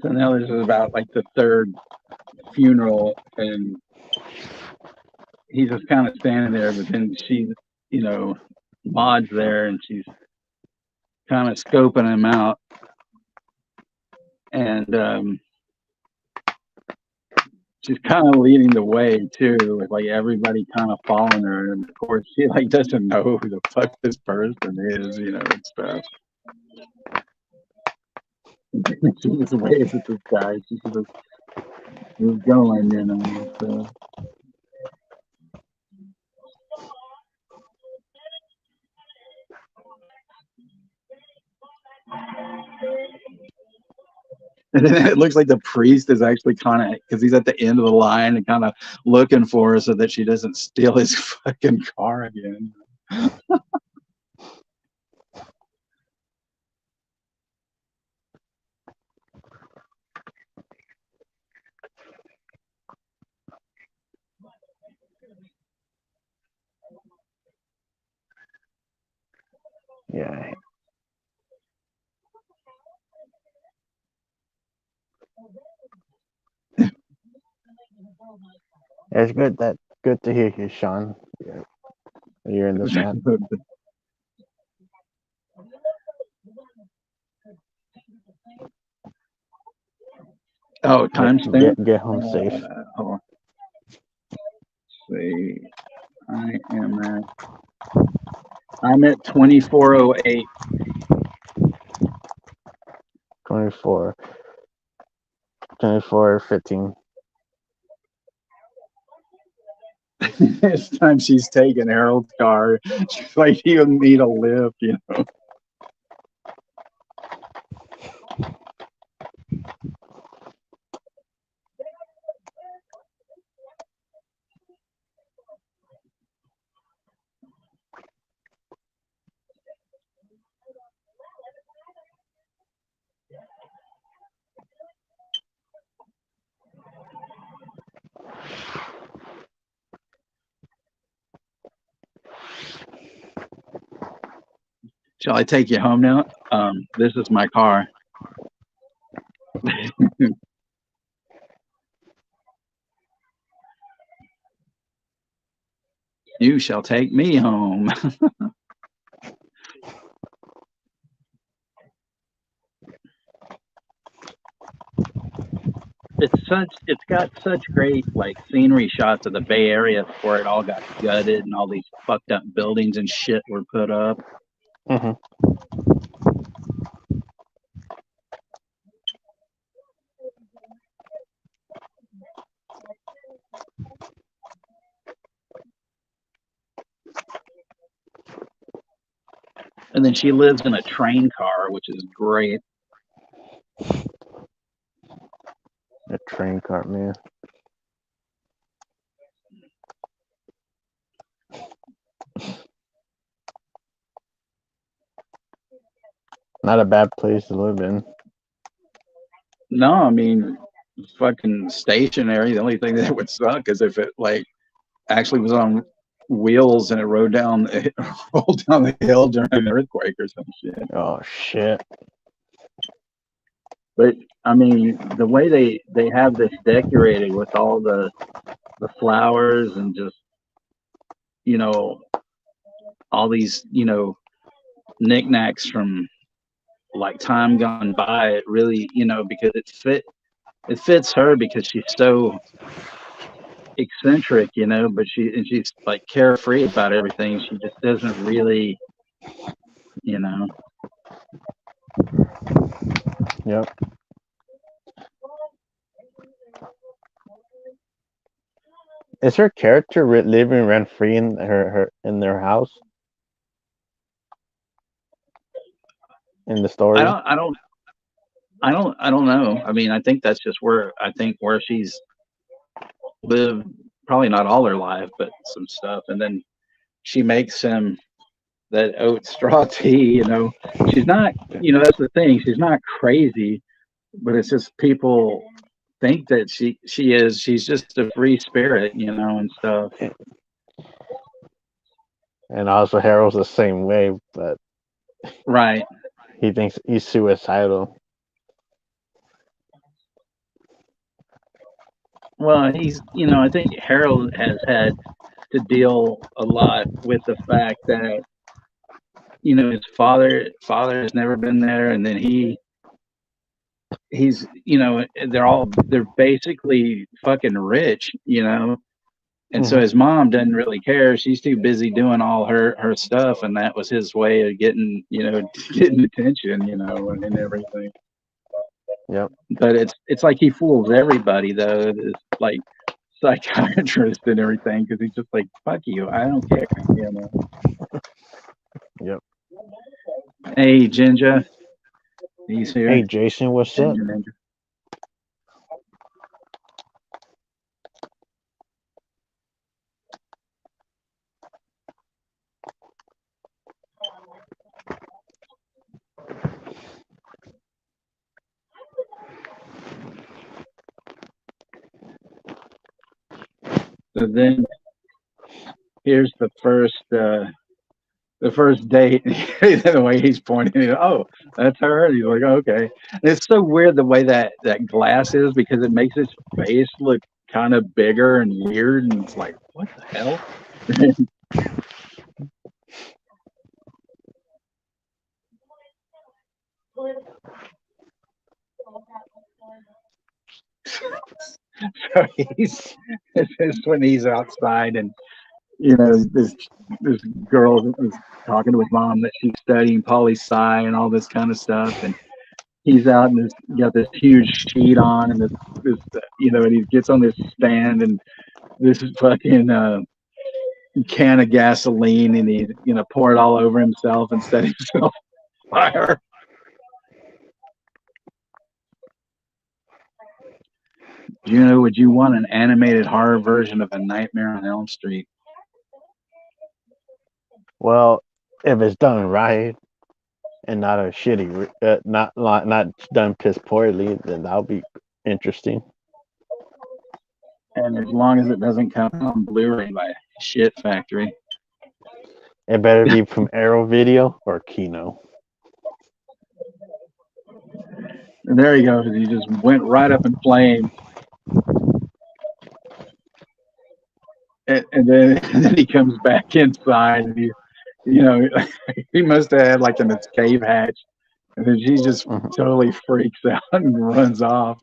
So now this is about like the third funeral, and he's just kind of standing there, but then she's, Maude's there, and she's kind of scoping him out, and she's kind of leading the way too, with like everybody kind of following her, and of course she like doesn't know who the fuck this person is, and stuff. She just waves at this guy. She just was going, so. And then it looks like the priest is actually kind of, because he's at the end of the line and kind of looking for her so that she doesn't steal his fucking car again. Yeah. It's good to hear you, Sean. Yeah. You're in the chat. Oh, timestamp. Get home safe. Hold on. Let's see. that. I'm at 2408. 24. 24:15. This time she's taking Harold's car. She's like, he'll need a lift, you know. Shall I take you home now? This is my car. You shall take me home. It's got such great like scenery shots of the Bay Area before it all got gutted and all these fucked up buildings and shit were put up. Mm-hmm. And then she lives in a train car, which is great. A train car, man. Not a bad place to live in. No, I mean, fucking stationary. The only thing that would suck is if it like actually was on wheels and it rolled down the hill during an earthquake or some shit. Oh shit. But I mean, the way they have this decorated with all the flowers and just, you know, all these, you know, knickknacks from like time gone by, it really, you know, because it fits her because she's so eccentric, you know, but she's like carefree about everything. She just doesn't really, you know. Yep. Is her character living rent free in her in their house? In the story? I don't know. I mean, I think that's just where she's lived, probably not all her life, but some stuff. And then she makes him that oat straw tea, you know. She's not, you know, that's the thing. She's not crazy, but it's just people think that she is. She's just a free spirit, you know, and stuff. And also Harold's the same way, but Right. he thinks he's suicidal. Well, he's, you know, I think Harold has had to deal a lot with the fact that, you know, his father has never been there, and then he's, you know, they're basically fucking rich, you know. And so his mom doesn't really care. She's too busy doing all her stuff, and that was his way of getting, you know, getting attention, you know, and everything. Yep. But it's like he fools everybody though. It's like psychiatrist and everything because he's just like, fuck you, I don't care, you know. Yep. Hey, Ginger, he's here. Hey, Jason, what's up? Ninja. So then here's the first date. The way he's pointing it, oh, that's her. And he's like, oh, okay. And it's so weird the way that glass is because it makes his face look kind of bigger and weird, and it's like, what the hell? So this is when he's outside and this girl was talking to his mom that she's studying poli sci and all this kind of stuff, and he's out and got this huge sheet on, and and he gets on this stand, and this fucking can of gasoline, and he pour it all over himself and set himself on fire. Juno, would you want an animated horror version of A Nightmare on Elm Street? Well, if it's done right and not a shitty, not done piss poorly, then that'll be interesting. And as long as it doesn't come on Blu-ray by Shit Factory. It better be from Arrow Video or Kino. And there he goes. He just went right up in flames. And then he comes back inside, and he must have had like an escape hatch, and then she just totally freaks out and runs off.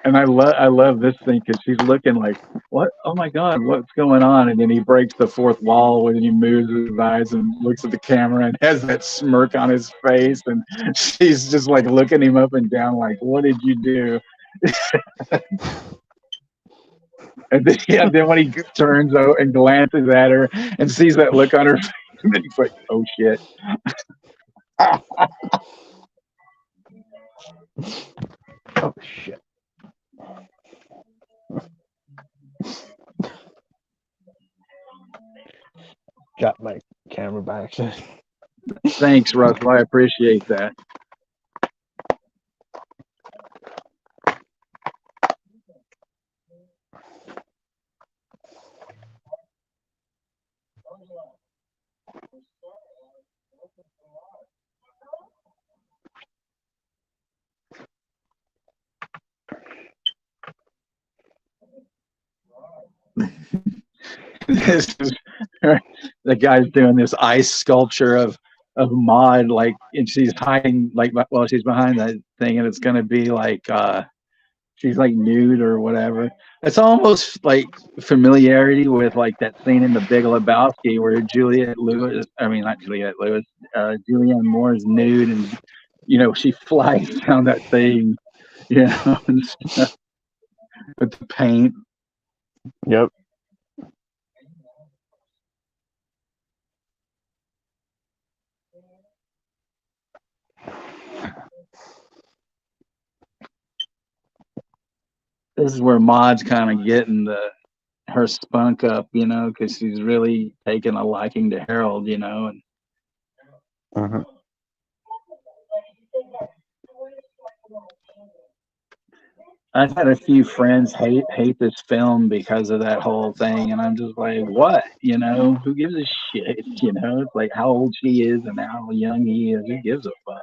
And I love this thing because she's looking like, what? Oh my God, what's going on? And then he breaks the fourth wall when he moves his eyes and looks at the camera and has that smirk on his face, and she's just like looking him up and down like, what did you do? And then when he turns out and glances at her and sees that look on her face, and then he's like, oh shit. Oh shit. Got my camera by accident. Thanks, Russell. I appreciate that. This is the guy's doing this ice sculpture of Maude, like, and she's hiding, like, well, she's behind that thing, and it's gonna be like she's like nude or whatever. It's almost like familiarity with like that scene in The Big Lebowski where Juliette Julianne Moore is nude, and she flies down that thing, and stuff with the paint. Yep. This is where Maude's kind of getting her spunk up, because she's really taking a liking to Harold, and I've had a few friends hate this film because of that whole thing, and I'm just like, what? Who gives a shit? It's like how old she is and how young he is. Who gives a fuck?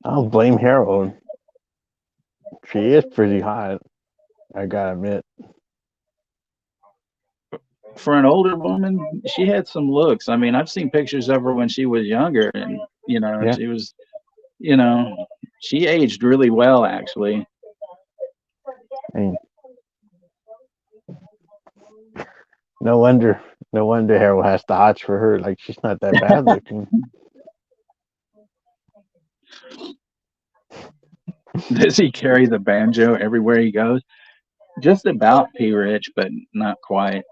I don't blame Harold. She is pretty hot, I gotta admit. For an older woman, she had some looks. I mean, I've seen pictures of her when she was younger, and she was, she aged really well, actually. No wonder Harold has the hots for her. Like, she's not that bad looking. Does he carry the banjo everywhere he goes? Just about P. Rich, but not quite.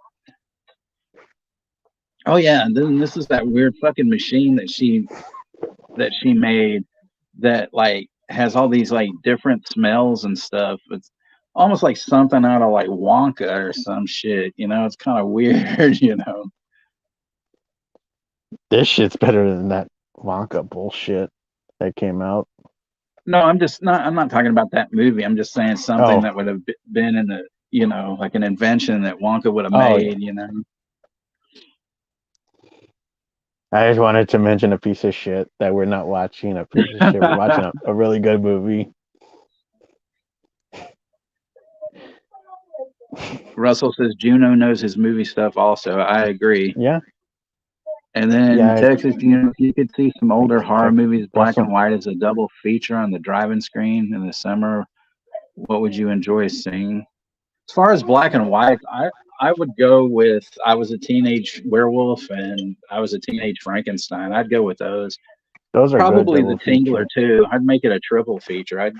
Oh yeah, and then this is that weird fucking machine that she made that like has all these like different smells and stuff. It's almost like something out of like Wonka or some shit. It's kind of weird. This shit's better than that Wonka bullshit that came out. No, I'm not talking about that movie. I'm just saying something that would have been in the, like an invention that Wonka would have made, I just wanted to mention a piece of shit that we're not watching a piece of shit. We're watching a really good movie. Russell says Juno knows his movie stuff also. I agree. Yeah. And then Yeah, Texas, if you could see some older horror movies, that's black and white, as a double feature on the driving screen in the summer, what would you enjoy seeing? As far as black and white, I would go with I was a teenage werewolf and I was a teenage Frankenstein. I'd go with those. those are good Probably the double Tingler feature. too. I'd make it a triple feature. I'd.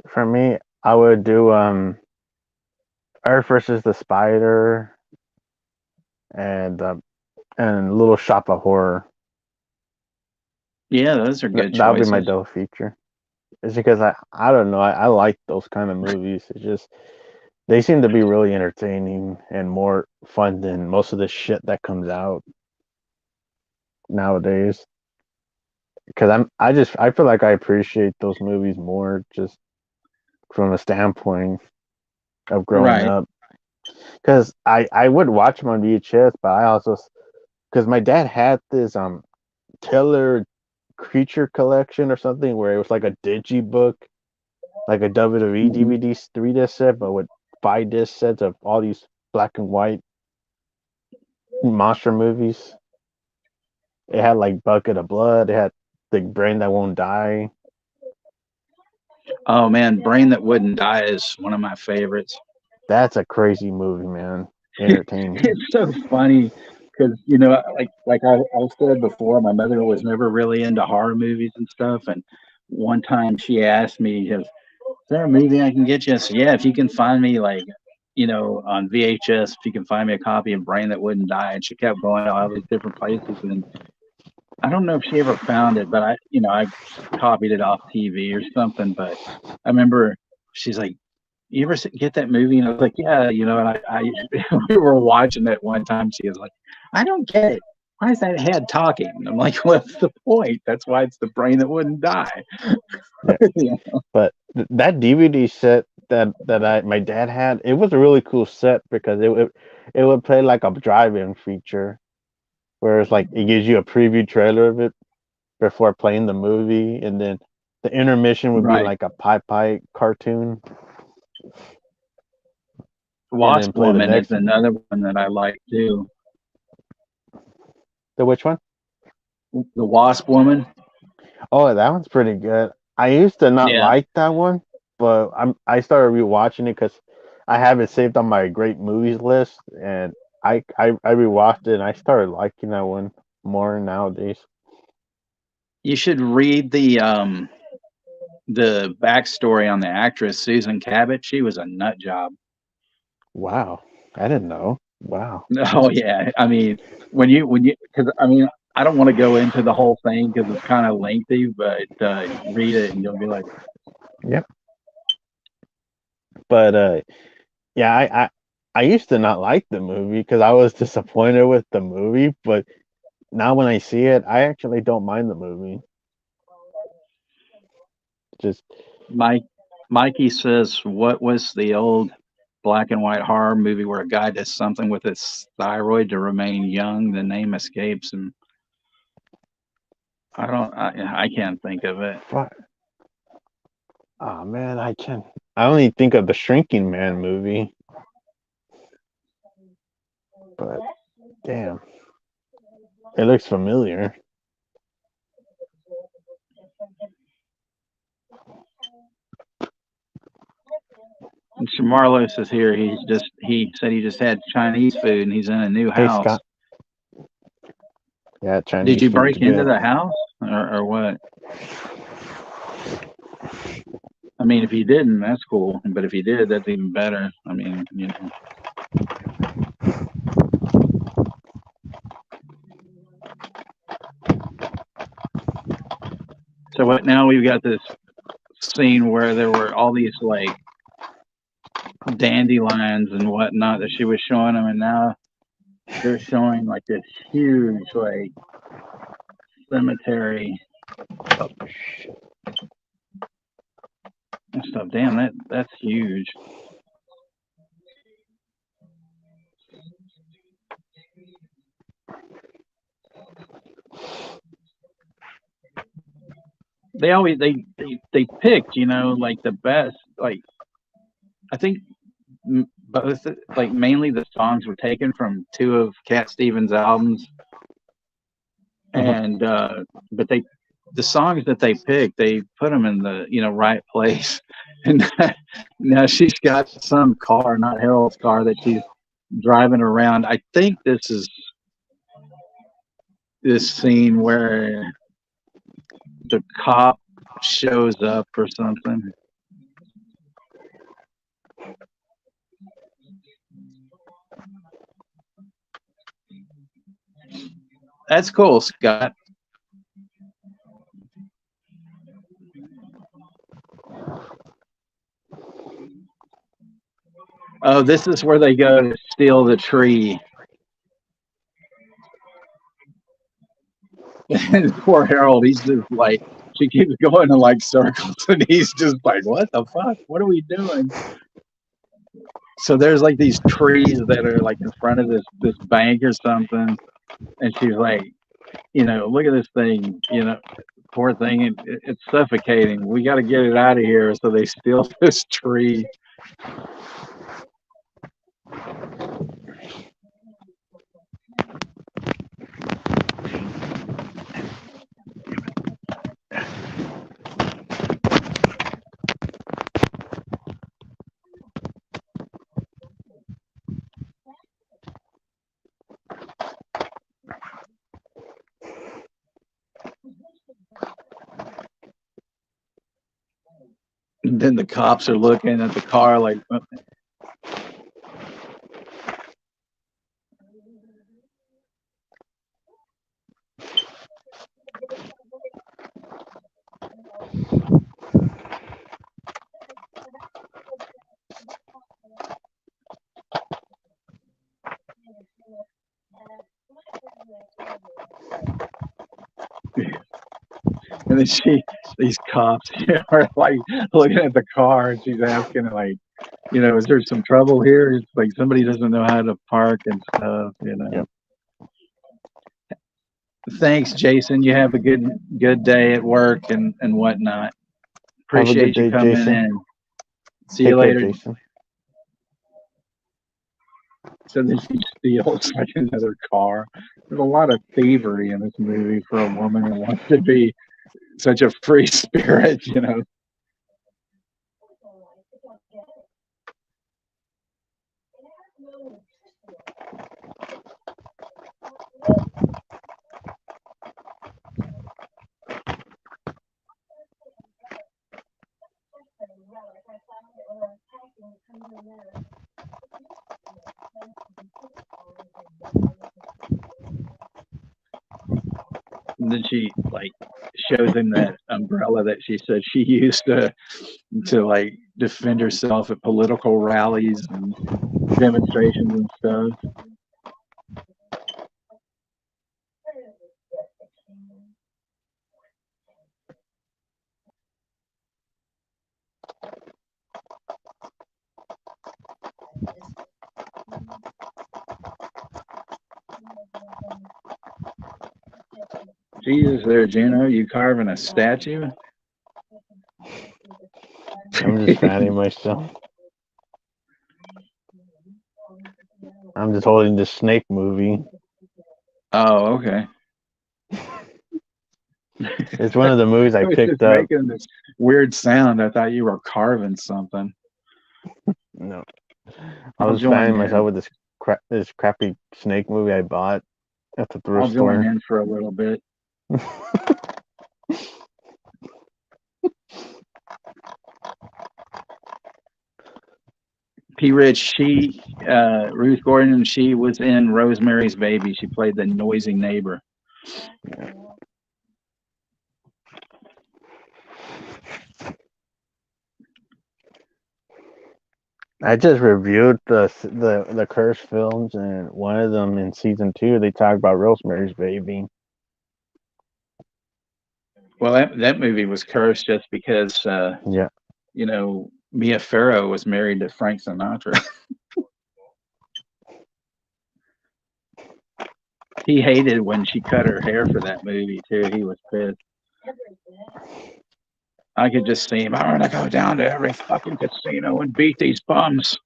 For me, I would do Earth versus the Spider and Little Shop of Horror. Yeah, those are good That would be my choices. double feature. It's because I don't know, I like those kind of movies. It's just they seem to be really entertaining and more fun than most of the shit that comes out nowadays. Because I feel like I appreciate those movies more just from a standpoint of growing Right. up. Because I would watch them on VHS, but I also because my dad had this Taylor Creature collection or something where it was like a digibook, like a WWE Mhm. DVD 3-disc set, but with 5-disc sets of all these black and white monster movies. It had like Bucket of Blood. It had the Brain That Won't Die. Oh man, Brain That Wouldn't Die is one of my favorites. That's a crazy movie, man. Entertaining. It's so funny because like I said before, my mother was never really into horror movies and stuff. And one time she asked me, "Is there a movie I can get you?" I said, "Yeah, if you can find me on VHS, if you can find me a copy of Brain That Wouldn't Die." And she kept going to all these different places, and I don't know if she ever found it, but I copied it off TV or something. But I remember she's like, "You ever get that movie?" And I was like, "Yeah, and I we were watching it one time. She was like, "I don't get it. Why is that head talking?" And I'm like, "What's the point? That's why it's the brain that wouldn't die." Yeah. Yeah. But that DVD set that my dad had, it was a really cool set because it would play like a drive-in feature, where it's like it gives you a preview trailer of it before playing the movie, and then the intermission would be Right. like a Popeye cartoon, and then Wasp play the Woman is next. another one that I like too. The which one? The Wasp Woman. Oh, that one's pretty good. I used to not Yeah. like that one, but I started rewatching it because I have it saved on my great movies list, and I rewatched it and I started liking that one more nowadays. You should read the backstory on the actress Susan Cabot. She was a nut job. Wow, I didn't know. Wow. Oh yeah, I mean because I don't want to go into the whole thing because it's kind of lengthy, but read it and you'll be like, Yep. But yeah, I used to not like the movie because I was disappointed with the movie, but now when I see it, I actually don't mind the movie. Just Mikey says, what was the old black and white horror movie where a guy does something with his thyroid to remain young? The name escapes him. I can't think of it. oh man, I can. I only think of the Shrinking Man movie, but damn, it looks familiar. And Shamarlos is here. He said he just had Chinese food and he's in a new Hey house. Scott. Yeah, Chinese. Did you food's break into good. the house or what? I mean, if you didn't, that's cool. But if you did, that's even better. I mean, So what? Now we've got this scene where there were all these like dandelions and whatnot that she was showing them, and now they're showing like this huge like cemetery and stuff. Damn, that's huge. They always they picked like the best. Like I think both like mainly the songs were taken from two of Cat Stevens' albums, and but the songs that they picked, they put them in the right place. And now she's got some car, not Harold's car, that she's driving around. I think this is this scene where the cop shows up or something. That's cool, Scott. Oh, this is where they go to steal the tree. And poor Harold, he's just like, she keeps going in like circles, and he's just like, what the fuck? What are we doing? So there's like these trees that are like in front of this bank or something, and she's like, look at this thing, poor thing, it's suffocating. We got to get it out of here. So they steal this tree. And then the cops are looking at the car like, and then these cops are like looking at the car, and she's asking like, is there some trouble here? It's like somebody doesn't know how to park and stuff, Yep. Thanks, Jason. You have a good day at work and whatnot. Appreciate you coming in. See you later, Jason. So then she steals like another car. There's a lot of thievery in this movie for a woman who wants to be such a free spirit, And then she like shows him that umbrella that she said she used to like defend herself at political rallies and demonstrations and stuff. Jesus there, Juno, you carving a statue? I'm just fanning myself. I'm just holding the snake movie. Oh, okay. It's one of the movies I picked up. Making this weird sound. I thought you were carving something. No, I was fanning myself with this crappy snake movie I bought at the thrift store. I'll join in for a little bit. P. Rich, Ruth Gordon, she was in Rosemary's Baby. She played the noisy neighbor. Yeah. I just reviewed the Curse films, and one of them in season 2, they talk about Rosemary's Baby. Well, that movie was cursed just because, Mia Farrow was married to Frank Sinatra. He hated when she cut her hair for that movie too. He was pissed. I could just see him. I'm gonna go down to every fucking casino and beat these bums.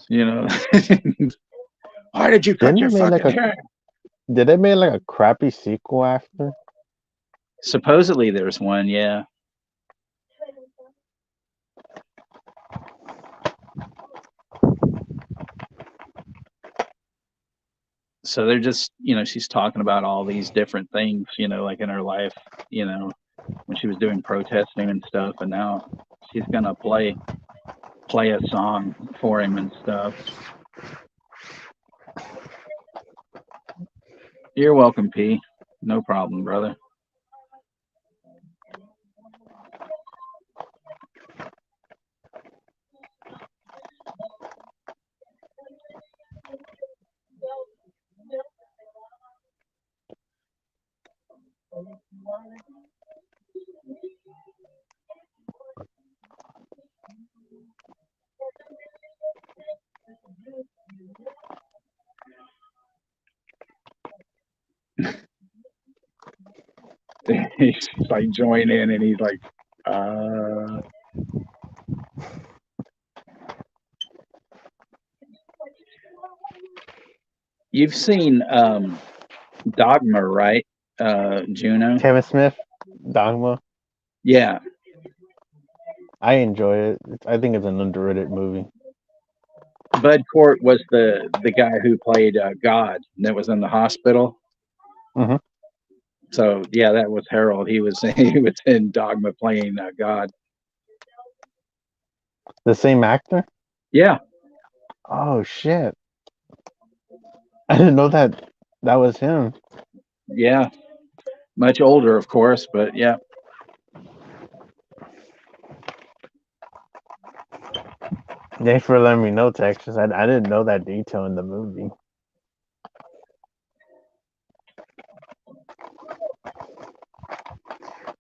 You know, why did you cut Didn't your they make like fucking a hair? did they make like a crappy sequel after? Supposedly there's one, yeah. So they're just, she's talking about all these different things, like in her life, when she was doing protesting and stuff, and now she's gonna play a song for him and stuff. You're welcome, P. No problem, brother. He's like join in, and he's like, You've seen Dogma, right? Juno. Kevin Smith, Dogma. Yeah. I enjoy it. I think it's an underrated movie. Bud Cort was the guy who played God that was in the hospital. Mm-hmm. So yeah, that was Harold. He was in Dogma playing God. The same actor? Yeah. Oh shit! I didn't know that was him. Yeah. Much older, of course, but yeah. Thanks for letting me know, Texas. I didn't know that detail in the movie.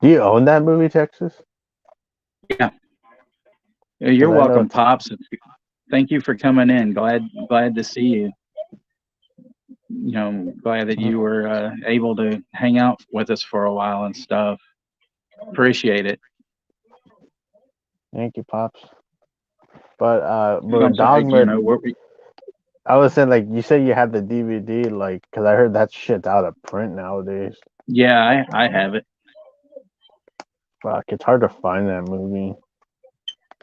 Do you own that movie, Texas? Yeah. You're welcome, Pops. Thank you for coming in. Glad to see you. Glad that you were able to hang out with us for a while and stuff. Appreciate it. Thank you, Pops. But Dogma. I was saying, like, you said you had the DVD, like, because I heard that shit's out of print nowadays. Yeah, I have it. Fuck, it's hard to find that movie.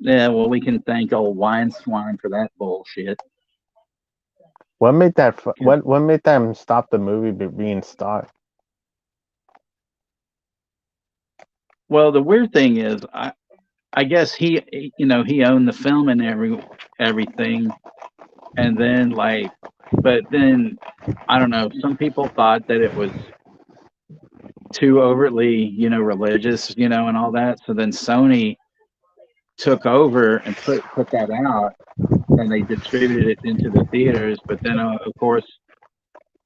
Yeah, well, we can thank old Wine Swine for that bullshit. What made that? What made them stop the movie being stocked? Well, the weird thing is, I guess he owned the film and everything, and then but then I don't know. Some people thought that it was too overtly, religious, and all that. So then Sony took over and put that out, and they distributed it into the theaters. But then, of course,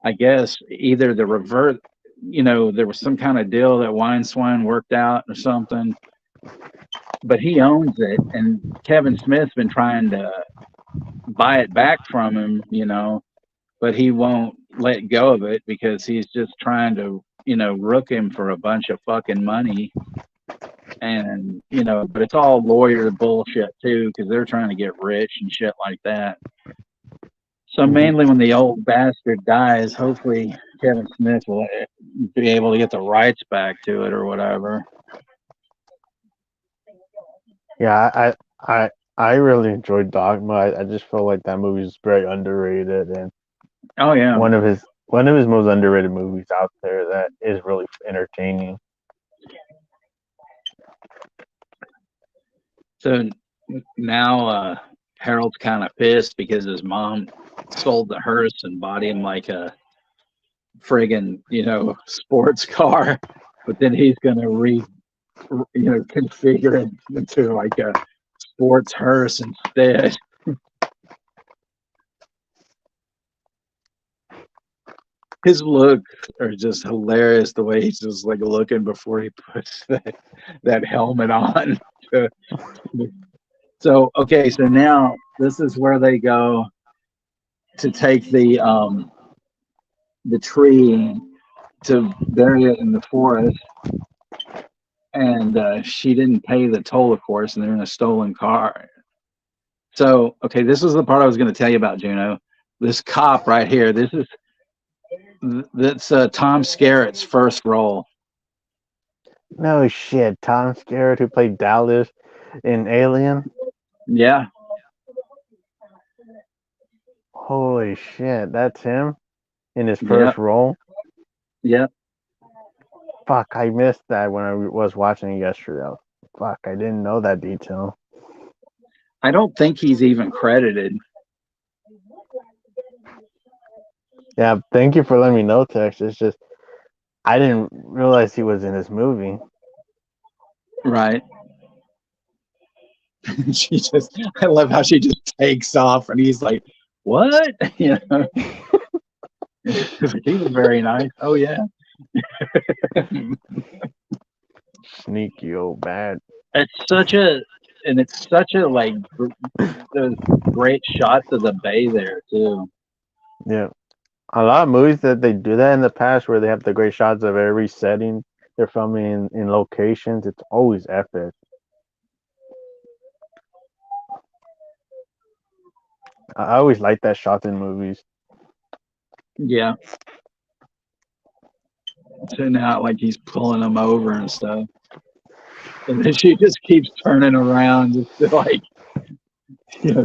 I guess either the revert, there was some kind of deal that Wine Swine worked out or something. But he owns it, and Kevin Smith's been trying to buy it back from him, but he won't let go of it because he's just trying to, rook him for a bunch of fucking money. And, but it's all lawyer bullshit too, because they're trying to get rich and shit like that. So mainly when the old bastard dies, hopefully Kevin Smith will be able to get the rights back to it or whatever. Yeah, I really enjoyed Dogma. I just feel like that movie is very underrated, and oh yeah, one of his most underrated movies out there that is really entertaining. So now Harold's kind of pissed because his mom sold the hearse and bought him like a friggin' sports car, but then he's gonna configure it into like a sports hearse instead. His looks are just hilarious, the way he's just like looking before he puts that helmet on. So okay, so now this is where they go to take the tree to bury it in the forest, and she didn't pay the toll, of course, and they're in a stolen car. So, okay, this is the part I was going to tell you about, Juno. This cop right here. That's Tom Skerritt's first role. No shit, Tom Skerritt, who played Dallas in Alien. Yeah, Holy shit, that's him in his yeah, first role. yeah. Fuck, I missed that when I was watching it yesterday. Fuck, I didn't know that detail. I don't think he's even credited. Yeah, thank you for letting me know, Tex. It's just I didn't realize he was in this movie. Right. I love how she just takes off and he's like, what? You know, he was very nice. Oh, yeah. Sneaky old bad. It's such a like, those great shots of the bay there, too. Yeah. A lot of movies that they do that in the past where they have the great shots of every setting they're filming in locations. It's always epic. I always like that shot in movies. Yeah. Sitting out like he's pulling them over and stuff. And then she just keeps turning around just to like,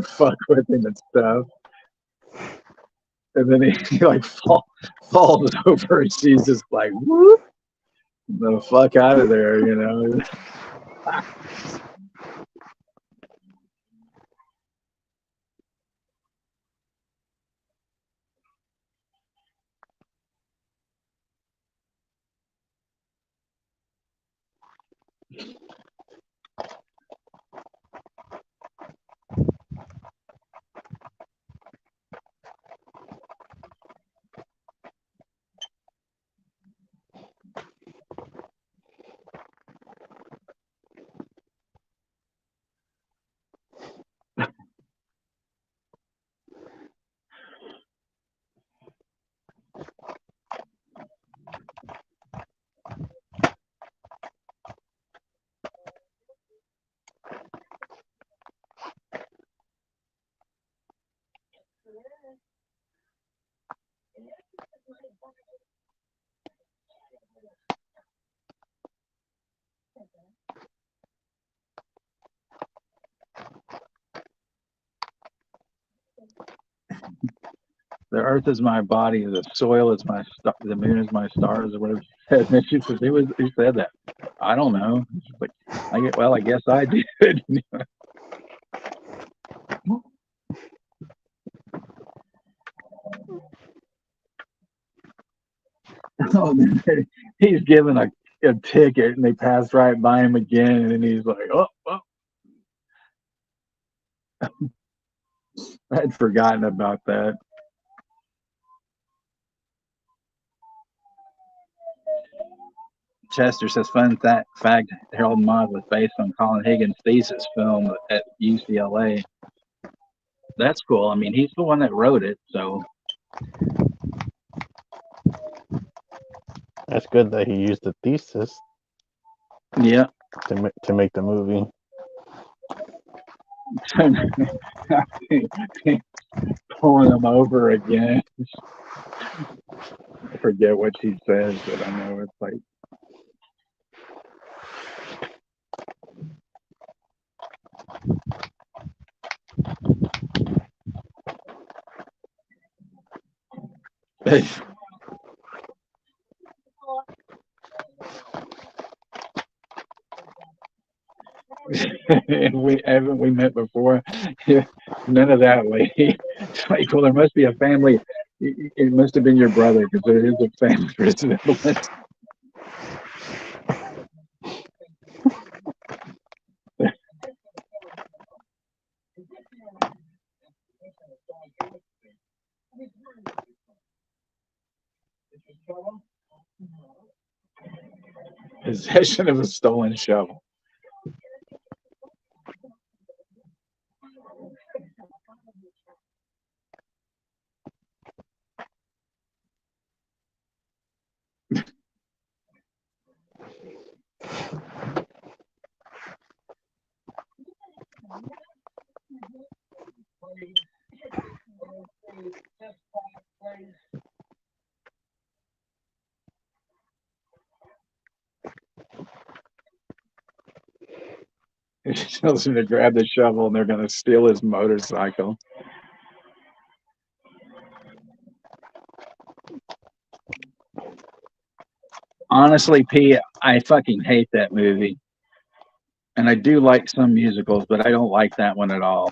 fuck with him and stuff. And then he like falls over and she's just like, whoop, the fuck out of there, you know. The earth is my body, the soil is my star, the moon is my stars, or whatever she said. And then she says, who said that? I don't know. She's like, I guess I did. Oh, he's given a ticket and they pass right by him again, and he's like, oh, I'd forgotten about that. Chester says, fun fact, Harold Maude was based on Colin Higgins' thesis film at UCLA. That's cool. I mean, he's the one that wrote it, so. That's good that he used the thesis. Yeah. To make the movie. Pulling him over again. I forget what she says, but I know it's like. Haven't we met before? Yeah, none of that, lady. It's like, well, there must be a family. It must have been your brother because there is a family resemblance. Possession of a stolen shovel. She tells him to grab the shovel, and they're going to steal his motorcycle. Honestly, P, I fucking hate that movie. And I do like some musicals, but I don't like that one at all.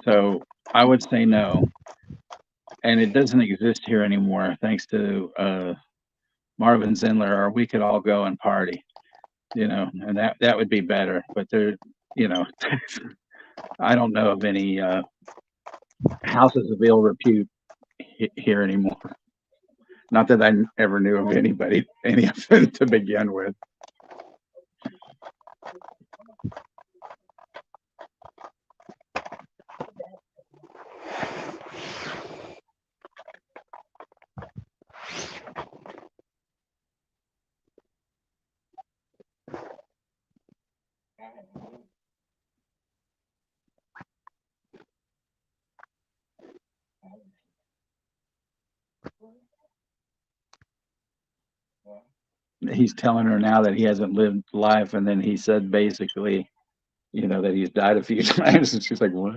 So I would say no. And it doesn't exist here anymore, thanks to Marvin Zindler, or we could all go and party, and that would be better. But there, I don't know of any houses of ill repute here anymore. Not that I ever knew of any of them to begin with. He's telling her now that he hasn't lived life, and then he said basically, that he's died a few times, and she's like, "What?"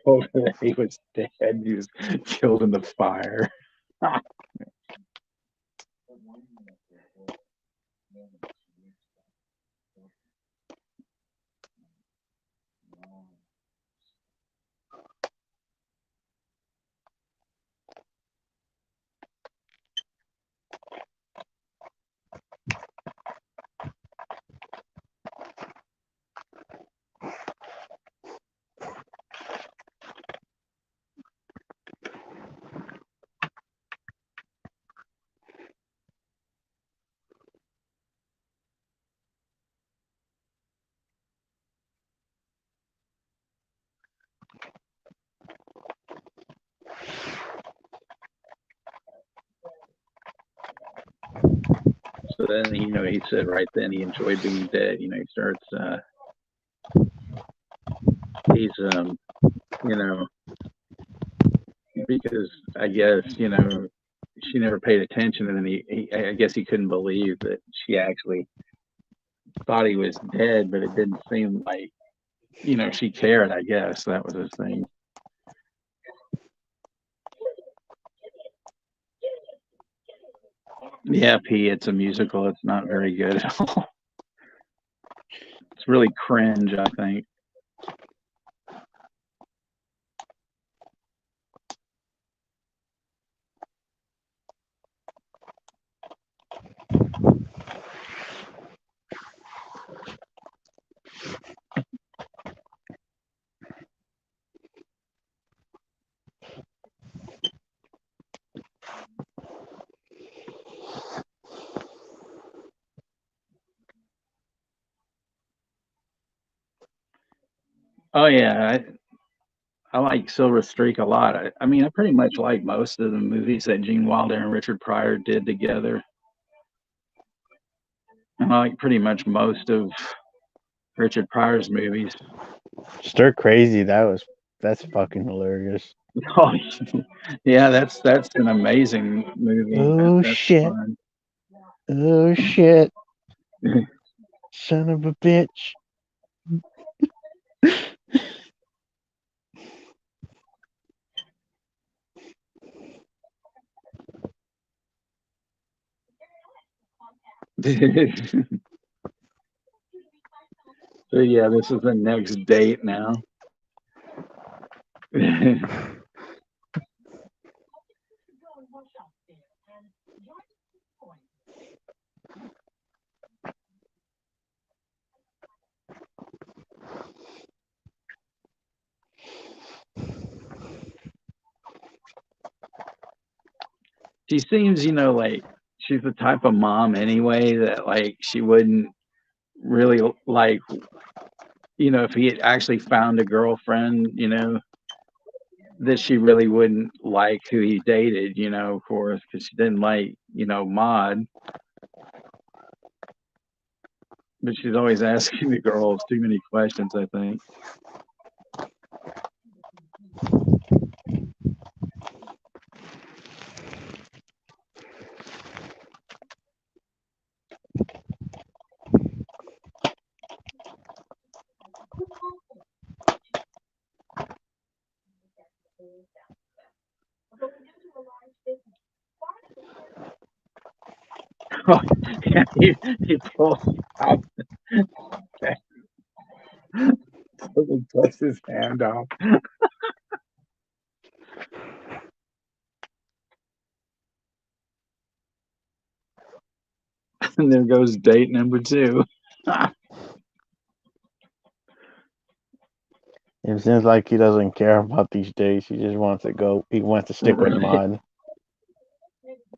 Told her that he was dead. He was killed in the fire. So then, he said right then he enjoyed being dead. He starts, he's, because I guess, she never paid attention. And then I guess he couldn't believe that she actually thought he was dead, but it didn't seem like, she cared. I guess that was his thing. Yeah, P, it's a musical. It's not very good at all. It's really cringe, I think. Oh yeah, I like Silver Streak a lot. I mean, I pretty much like most of the movies that Gene Wilder and Richard Pryor did together. And I like pretty much most of Richard Pryor's movies. Stir Crazy, that's fucking hilarious. Oh, yeah, that's an amazing movie. Oh That's shit. fun. Oh shit. Son of a bitch. So yeah, this is the next date now. She seems, like she's the type of mom anyway that like she wouldn't really like, if he had actually found a girlfriend, that she really wouldn't like who he dated, of course, because she didn't like, Maude, but she's always asking the girls too many questions, I think. Oh, yeah, he pulls out and puts his hand off. And there goes date number 2. It seems like he doesn't care about these days. He just wants to go. He wants to stick with Right. Maude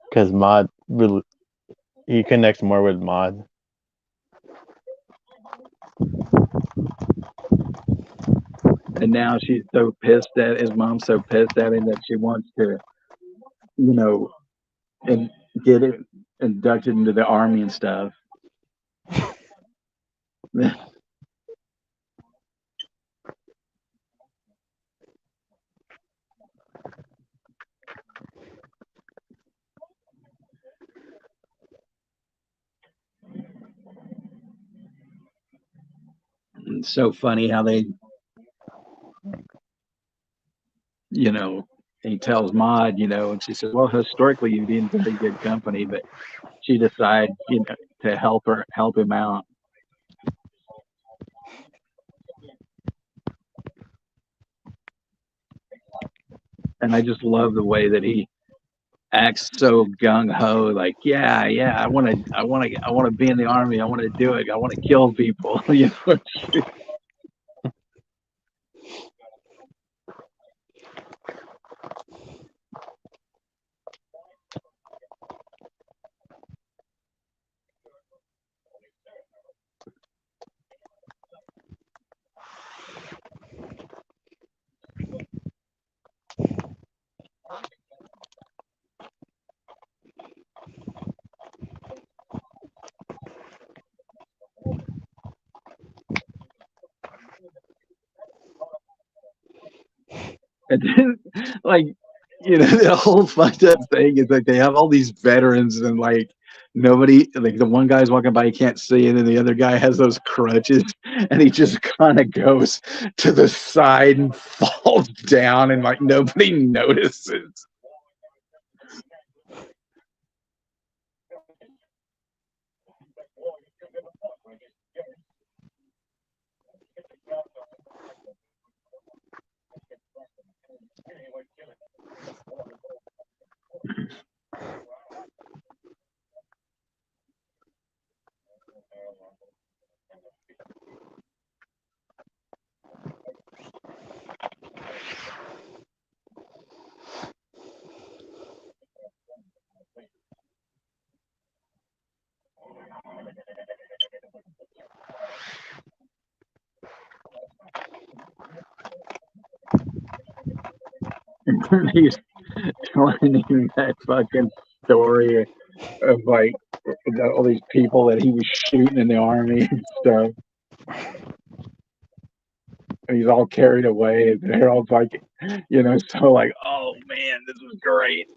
because Maude really he connects more with Maude. And now she's so pissed at his mom's so pissed at him that she wants to, and get it inducted into the army and stuff. It's so funny how they, he tells Maude, and she says, well, historically you'd be in very good company, but she decides, to help him out. And I just love the way that he acts so gung ho, like, yeah, I want to be in the army, I want to do it, I want to kill people, And then, like, the whole fucked up thing is like they have all these veterans and like nobody, like the one guy's walking by, he can't see, and then the other guy has those crutches, and he just kind of goes to the side and falls down, and like nobody notices. He's telling him that fucking story of like all these people that he was shooting in the army and stuff. And he's all carried away, and they're all like, so like, oh man, this was great.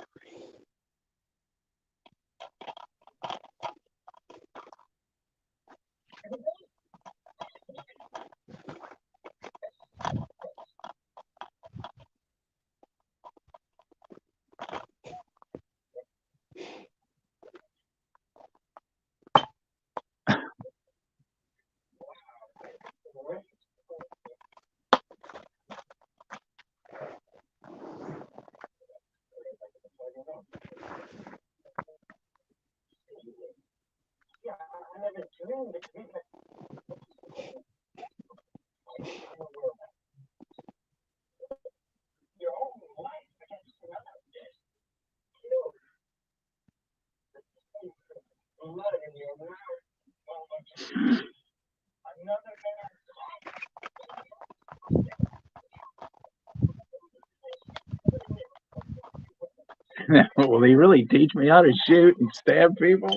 Will he really teach me how to shoot and stab people?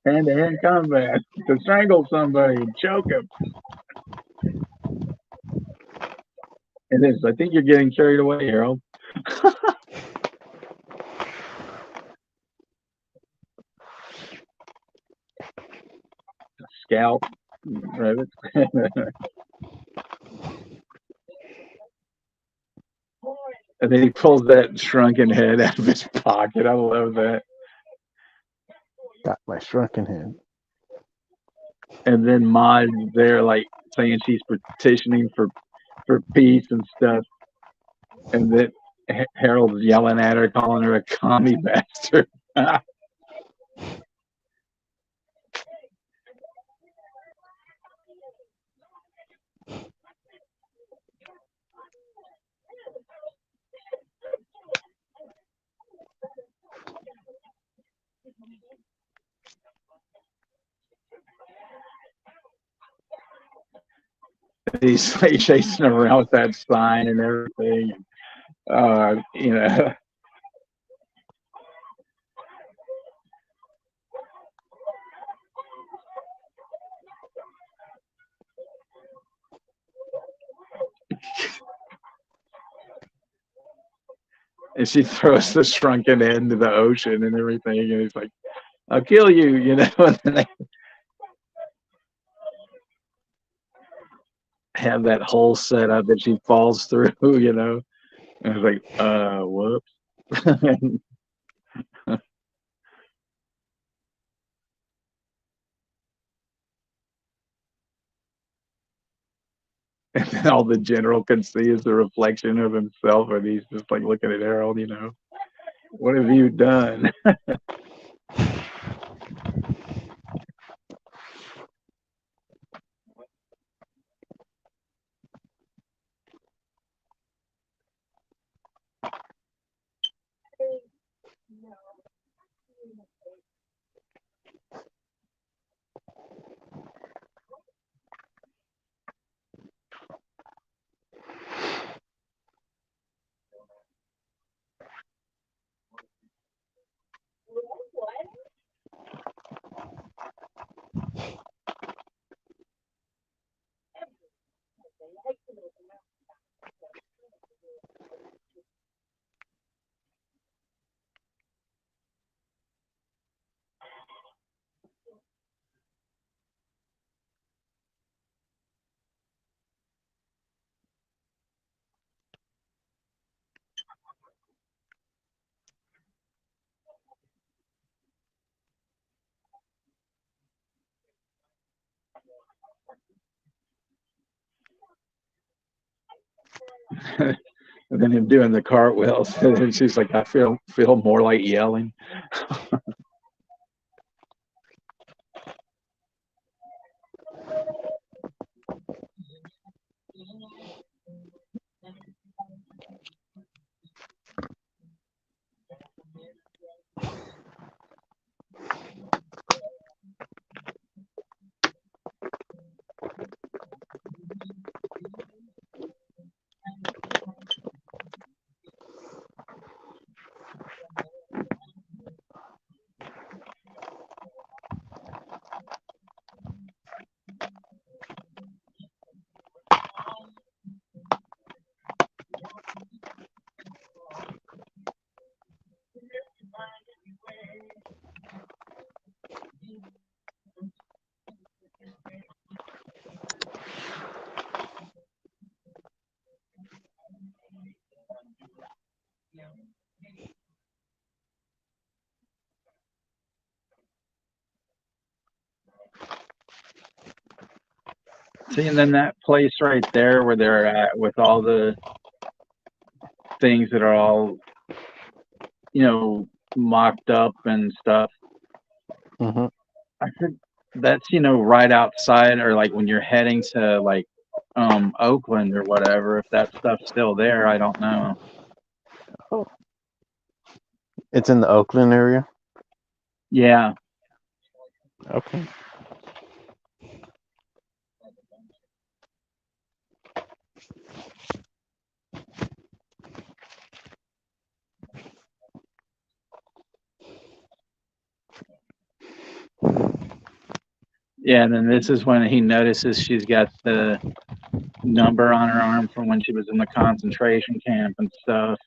Hand-to-hand combat. To strangle somebody and choke him. It is. I think you're getting carried away, Harold. Scalp. Rabbit. And then he pulls that shrunken head out of his pocket. I love that. Got my shrunken head. And then Maude there, like saying she's petitioning for peace and stuff. And then Harold's yelling at her, calling her a commie bastard. He's like chasing around with that sign and everything. You know. And she throws the shrunken head into the ocean and everything, and he's like, "I'll kill you," you know. And then they have that whole setup that she falls through, you know. And it's like, whoops. And then all the general can see is the reflection of himself, and he's just like looking at Harold, you know. What have you done? And then him doing the cartwheels, and she's like, I feel more like yelling. See, and then that place right there where they're at with all the things that are all, you know, mocked up and stuff. Mm-hmm. I think that's, you know, right outside, or like when you're heading to like Oakland or whatever. If that stuff's still there, I don't know. Oh. It's in the Oakland area? Yeah. Okay. Yeah, and then this is when he notices she's got the number on her arm from when she was in the concentration camp and stuff.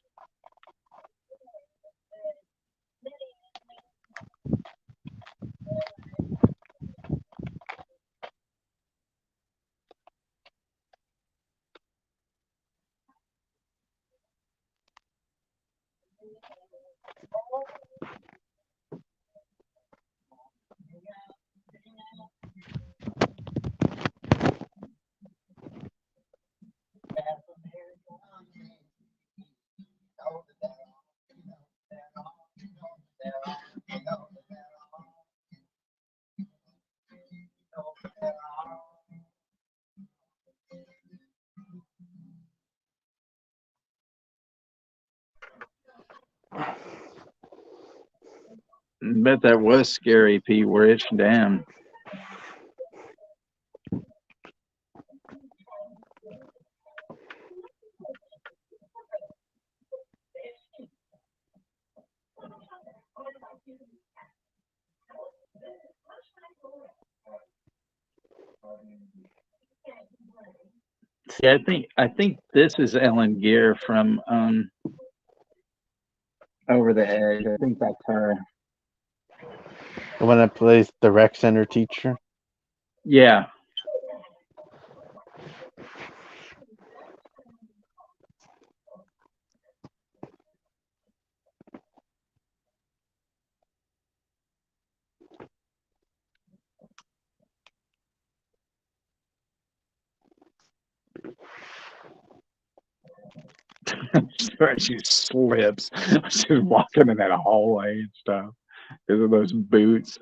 Bet that was scary, Pete Rich. Damn. See, I think this is Ellen Gear from Over the Edge. I think that's her. The one that plays the rec center teacher. Yeah. Sure, she slips. She's walking in that hallway and stuff because of those boots.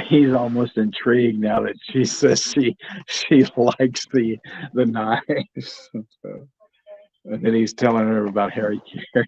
He's almost intrigued now that she says she likes the knives. So, and then he's telling her about Harry Carey.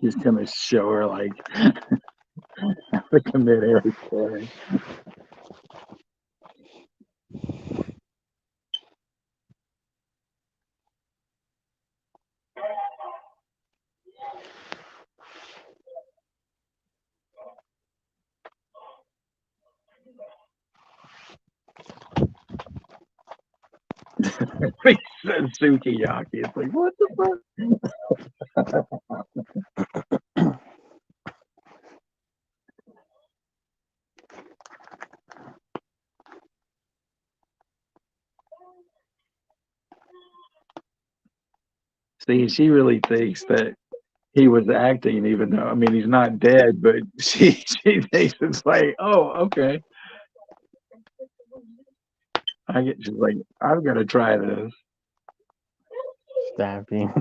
He's gonna show her like how to commit Harry Carey. He says sukiyaki. It's like, what the fuck? See, she really thinks that he was acting, even though I mean he's not dead, but she thinks it's like, oh, okay. She's like, I've got to try this. Stabbing.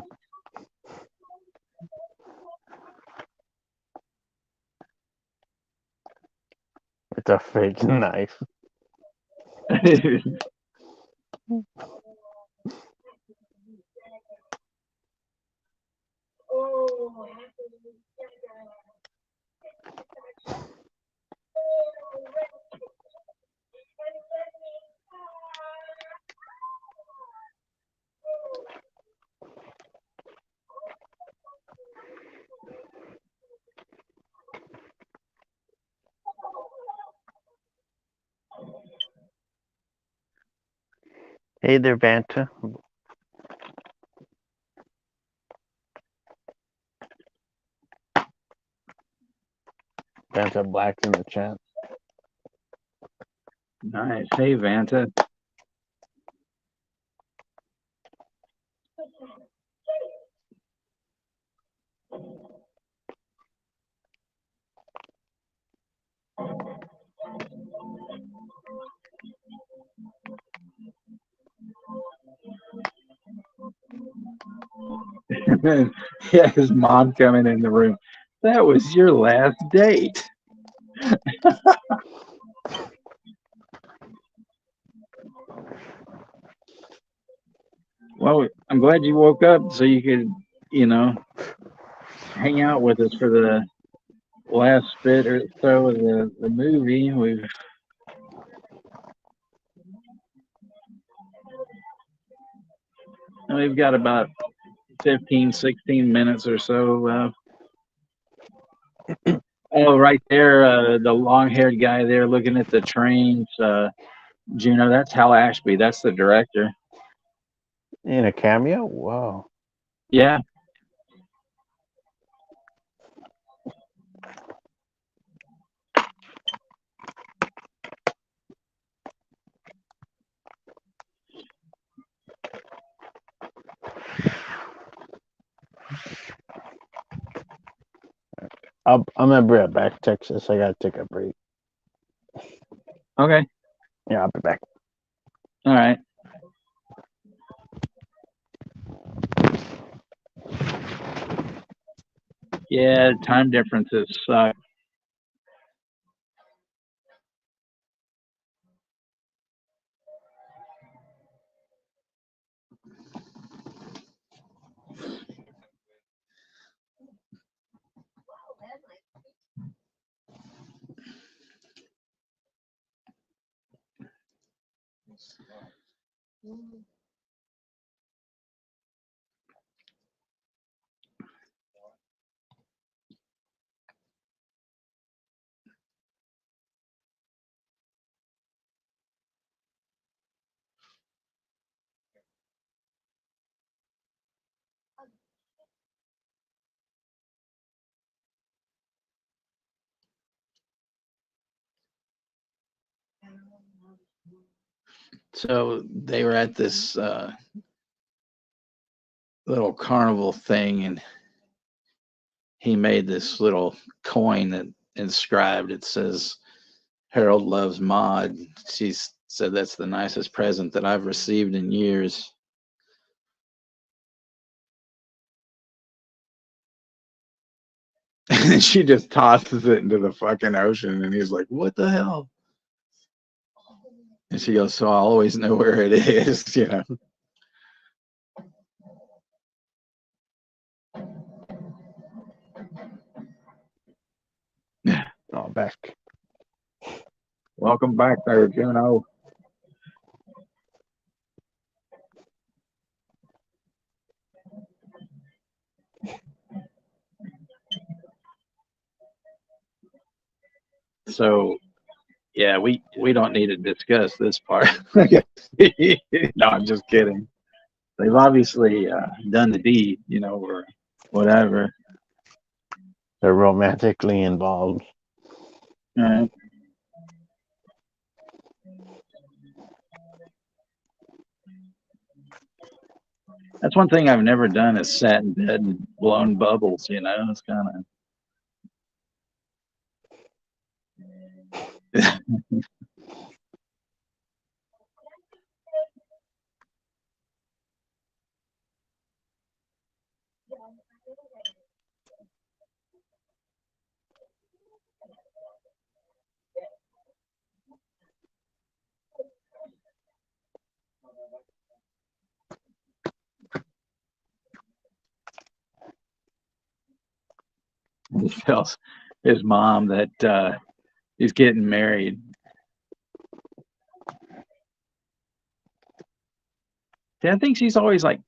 With a fake knife. Hey there, Vanta. Vanta Black's in the chat. Nice. Hey, Vanta. Yeah, his mom coming in the room. That was your last date. Well, I'm glad you woke up so you could, hang out with us for the last bit or so of the movie. We've got about 15, 16 minutes or so left. Oh, right there, the long-haired guy there looking at the trains, Juno, that's Hal Ashby. That's the director. In a cameo? Wow. Yeah. I'm gonna be right back, Texas. I gotta take a break. Okay. Yeah, I'll be back. All right. Yeah, time differences suck. So they were at this little carnival thing, and he made this little coin that inscribed. It says, "Harold loves Maude." She said that's the nicest present that I've received in years. And she just tosses it into the fucking ocean, and he's like, "What the hell?" And she goes, "So I'll always know where it is, you know." Oh, back. Welcome back there, Juno. So, yeah, we don't need to discuss this part. No, I'm just kidding. They've obviously done the deed, or whatever. They're romantically involved. All right. That's one thing I've never done is sat in bed and blown bubbles. It's kind of. He tells his mom that he's getting married. See, I think she's always like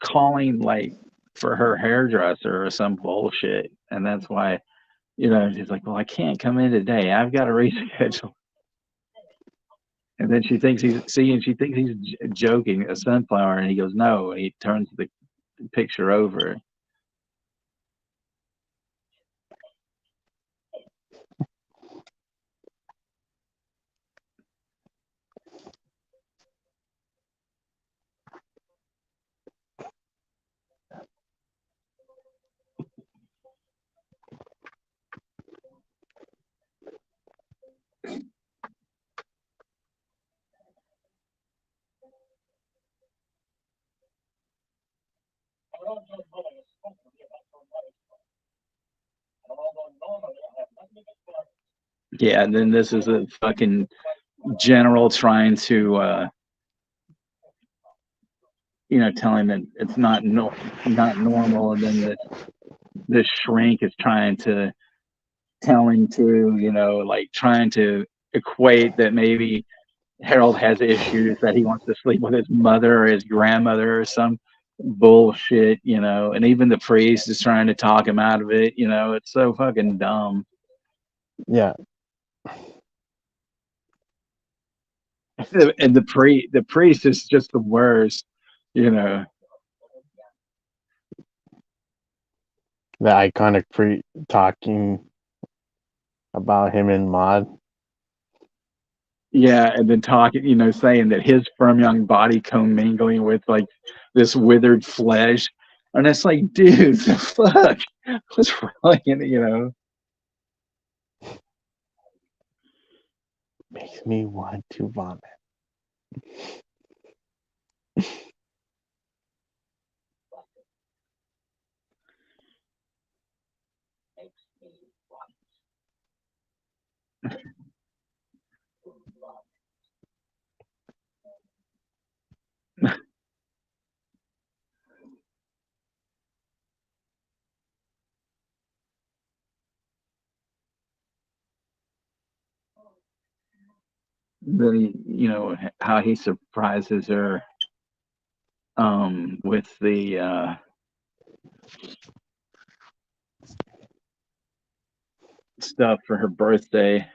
calling like for her hairdresser or some bullshit, and that's why she's like, "Well, I can't come in today. I've got to reschedule." And then she thinks he's joking, a sunflower, and he goes, "No." And he turns the picture over. Yeah, and then this is a fucking general trying to tell him that it's not normal, and then the shrink is trying to tell him to, like trying to equate that maybe Harold has issues, that he wants to sleep with his mother or his grandmother or some bullshit, and even the priest is trying to talk him out of it. It's so fucking dumb. Yeah. And the priest is just the worst, The iconic pre talking about him and Maude. Yeah, and then talking, saying that his firm young body commingling with like this withered flesh. And it's like, dude, the fuck? What's wrong? Makes me want to vomit. Really, how he surprises her with the stuff for her birthday.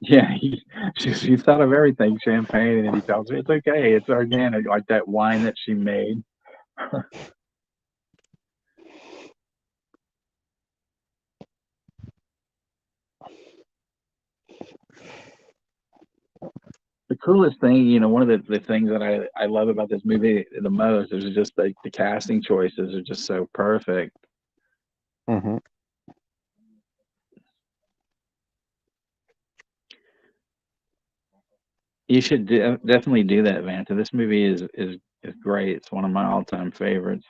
Yeah, she thought of everything, champagne, and he tells her it's okay, it's organic, like that wine that she made. The coolest thing, one of the things that I love about this movie the most is just like the casting choices are just so perfect. Mm-hmm. You should definitely do that, Vanta. This movie is great. It's one of my all-time favorites.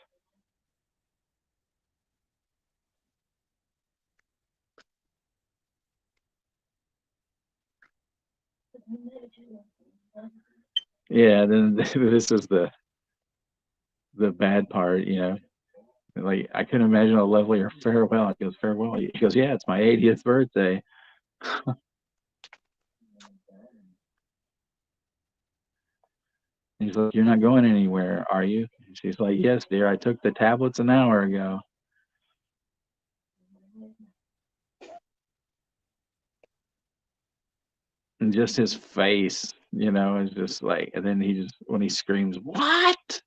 Yeah, then this is the bad part. Like I couldn't imagine a lovelier farewell. He goes, farewell. He goes, yeah, it's my 80th birthday. He's like, you're not going anywhere, are you? She's like, yes, dear, I took the tablets an hour ago. And just his face, is just like, and then when he screams, what?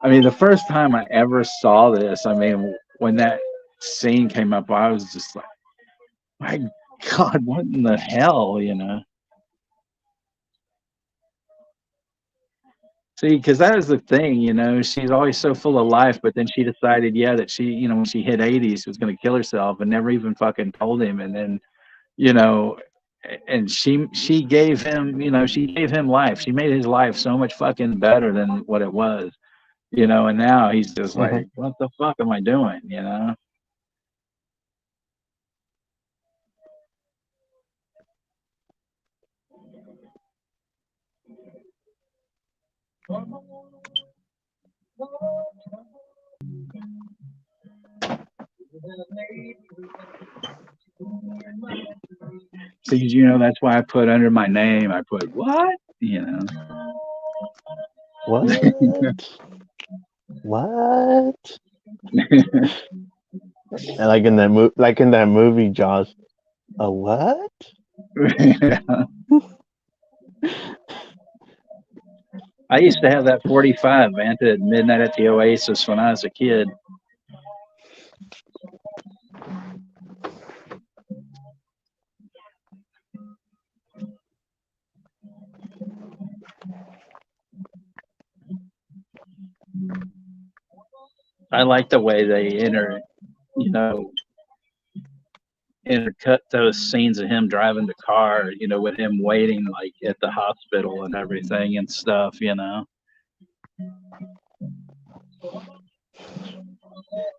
I mean, the first time I ever saw this, I mean, when that scene came up, I was just like, my God, what in the hell, See, because that was the thing, she's always so full of life, but then she decided, yeah, that when she hit 80, she was going to kill herself and never even fucking told him. And then, you know, and she gave him, she gave him life. She made his life so much fucking better than what it was, and now he's just like, what the fuck am I doing? See, that's why I put under my name, I put what? What? What? Like in that movie, Jaws. A what? I used to have that 45 rented at midnight at the Oasis when I was a kid. I like the way they intercut those scenes of him driving the car, with him waiting like at the hospital and everything and stuff. It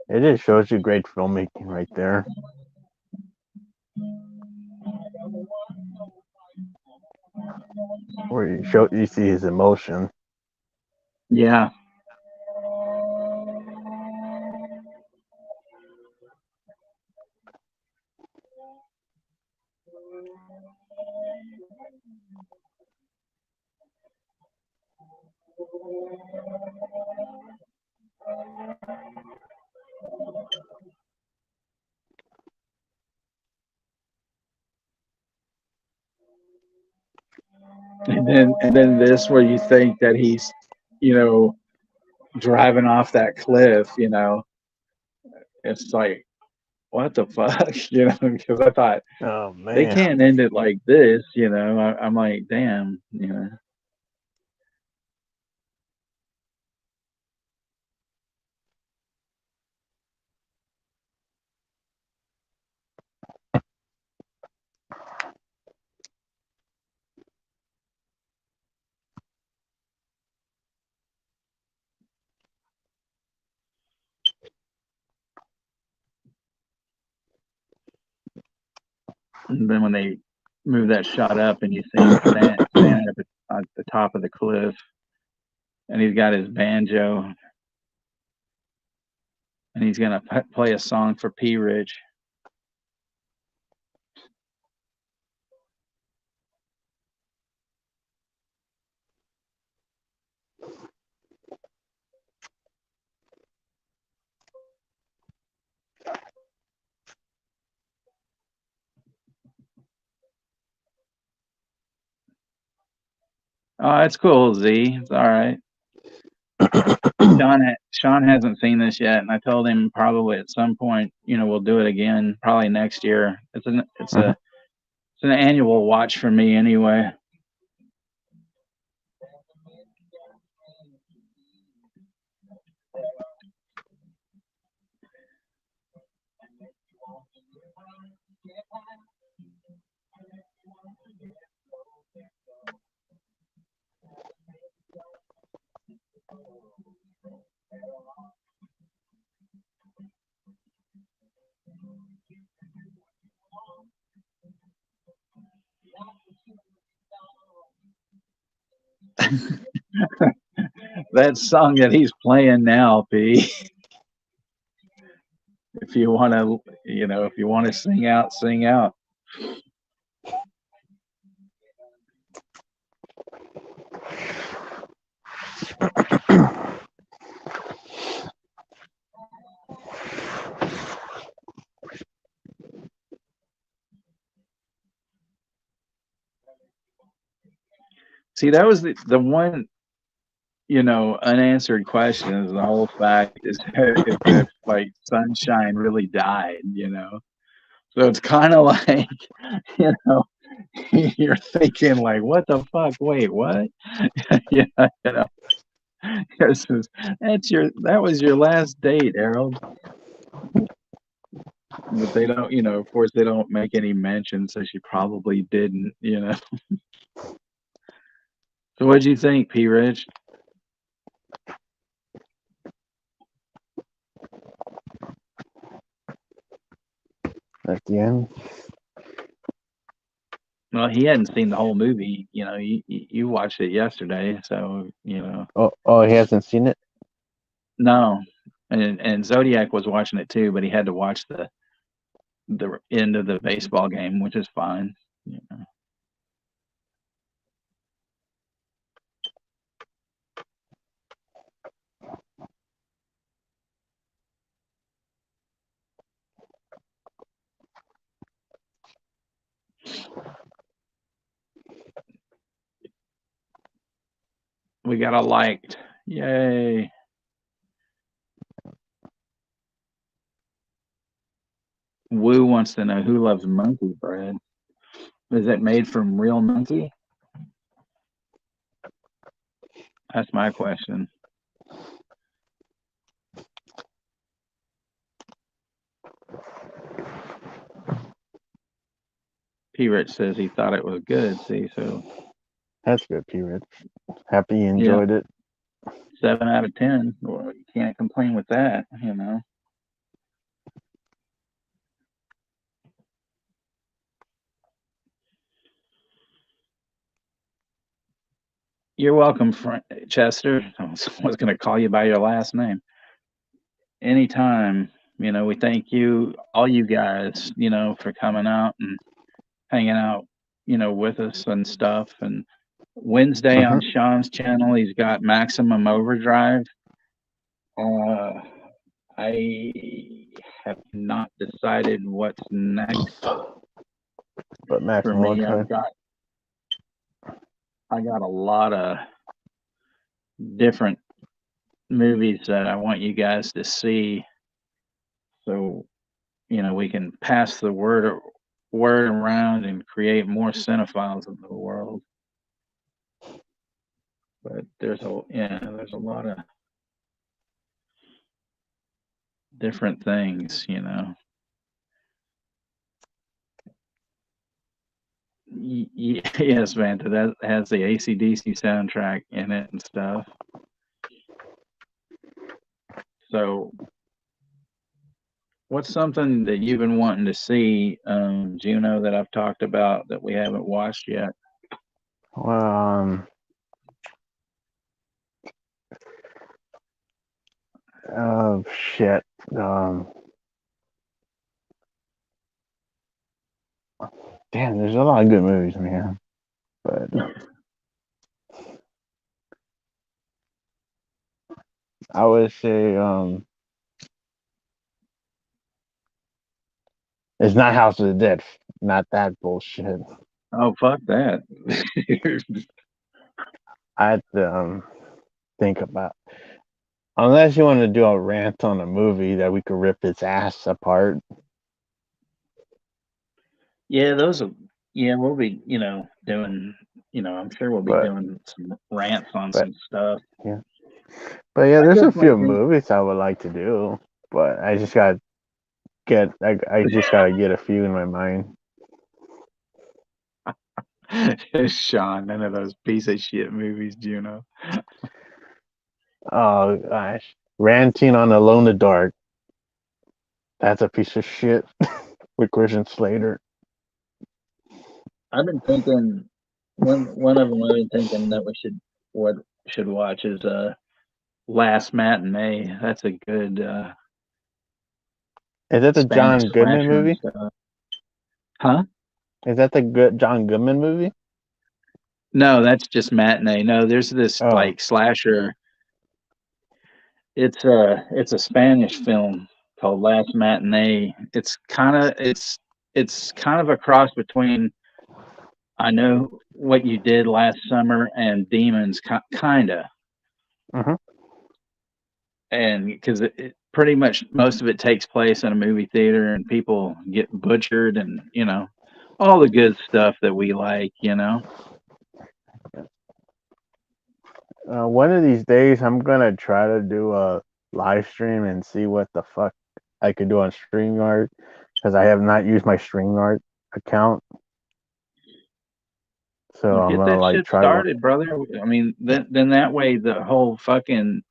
just shows you great filmmaking right there. Where you see his emotion. Yeah. And then this where you think that he's, driving off that cliff, it's like, what the fuck, because I thought Oh they man. can't end it like this, I'm like, damn. And then when they move that shot up and you see him standing up at the top of the cliff, and he's got his banjo, and he's gonna play a song for P. Rich. Oh, it's cool, Z. It's all right. Sean hasn't seen this yet, and I told him probably at some point, we'll do it again, probably next year. It's an annual watch for me anyway. That song that he's playing now, P. if you want to, if you want to sing out, sing out. See, that was the one, unanswered question is the whole fact is if like Sunshine really died, So it's kind of like, you know, you're thinking like, what the fuck? Wait, what? Yeah, that was your last date, Harold. But they don't, of course they don't make any mention, so she probably didn't. So what'd you think, P. Rich? At the end. Well, he hadn't seen the whole movie. You watched it yesterday, so Oh, he hasn't seen it. No, and Zodiac was watching it too, but he had to watch the end of the baseball game, which is fine. We got a liked. Yay. Woo wants to know who loves monkey bread. Is it made from real monkey? That's my question. P. Rich says he thought it was good. See, so that's good, P. Rich. Happy you enjoyed it. 7 out of 10. Well, you can't complain with that, You're welcome, Chester. I was going to call you by your last name. Anytime. We thank you, all you guys, for coming out and hanging out, with us and stuff. And Wednesday on Sean's channel, he's got Maximum Overdrive. I have not decided what's next. But for me, I got a lot of different movies that I want you guys to see, so we can pass the word around and create more cinephiles in the world. But there's a lot of different things, Yes, Vanta, that has the AC/DC soundtrack in it and stuff. So, what's something that you've been wanting to see, Juno, that I've talked about that we haven't watched yet? Well, oh shit. Damn, there's a lot of good movies, man. But I would say it's not House of the Dead. Not that bullshit. Oh, fuck that. I had to think about, unless you want to do a rant on a movie that we could rip its ass apart. Yeah, we'll be, doing, I'm sure we'll be doing some rants on some stuff. Yeah. But yeah, there's a few movies I would like to do, but I just gotta get a few in my mind. Sean, none of those piece of shit movies, Juno. Oh gosh, ranting on Alone in the Dark. That's a piece of shit with Christian Slater. I've been thinking one of them I've been thinking that we should watch is Last Matinee. That's a good Is that the Spanish John Goodman slasher and movie? stuff. Huh? Is that the good John Goodman movie? No, that's just Matinee. No, there's this Oh. like slasher. It's a Spanish film called Last Matinee. It's kind of a cross between I Know What You Did Last Summer and Demons, kinda. Mhm. And because it pretty much most of it takes place in a movie theater and people get butchered and all the good stuff that we like. One of these days, I'm gonna try to do a live stream and see what the fuck I could do on StreamYard because I have not used my StreamYard account. So Well, I'm get gonna that like shit try one. started, brother. I mean, then that way the whole fucking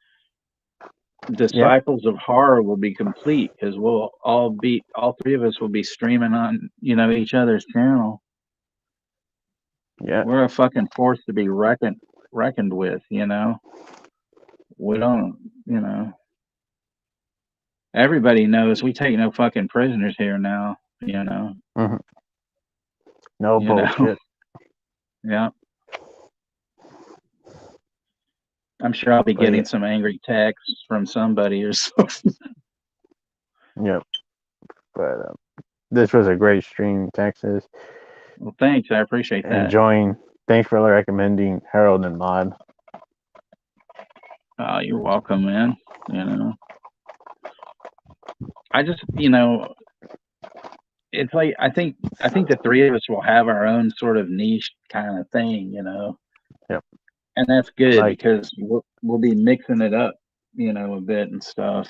Yeah, disciples of horror will be complete because all three of us will be streaming on each other's channel. yeah, We're a fucking force to be reckoned with. We don't. Everybody knows we take no fucking prisoners here now. hmm no You know. bullshit. Yeah. I'm sure I'll be But getting some angry texts from somebody or something. yeah, but this was a great stream, Texas. Well, thanks. I appreciate that. Enjoying. Thanks for recommending Harold and Maude. Oh, you're welcome, man. I just, it's like I think the three of us will have our own sort of niche kind of thing. Yep. And that's good Like, because we'll be mixing it up, a bit and stuff.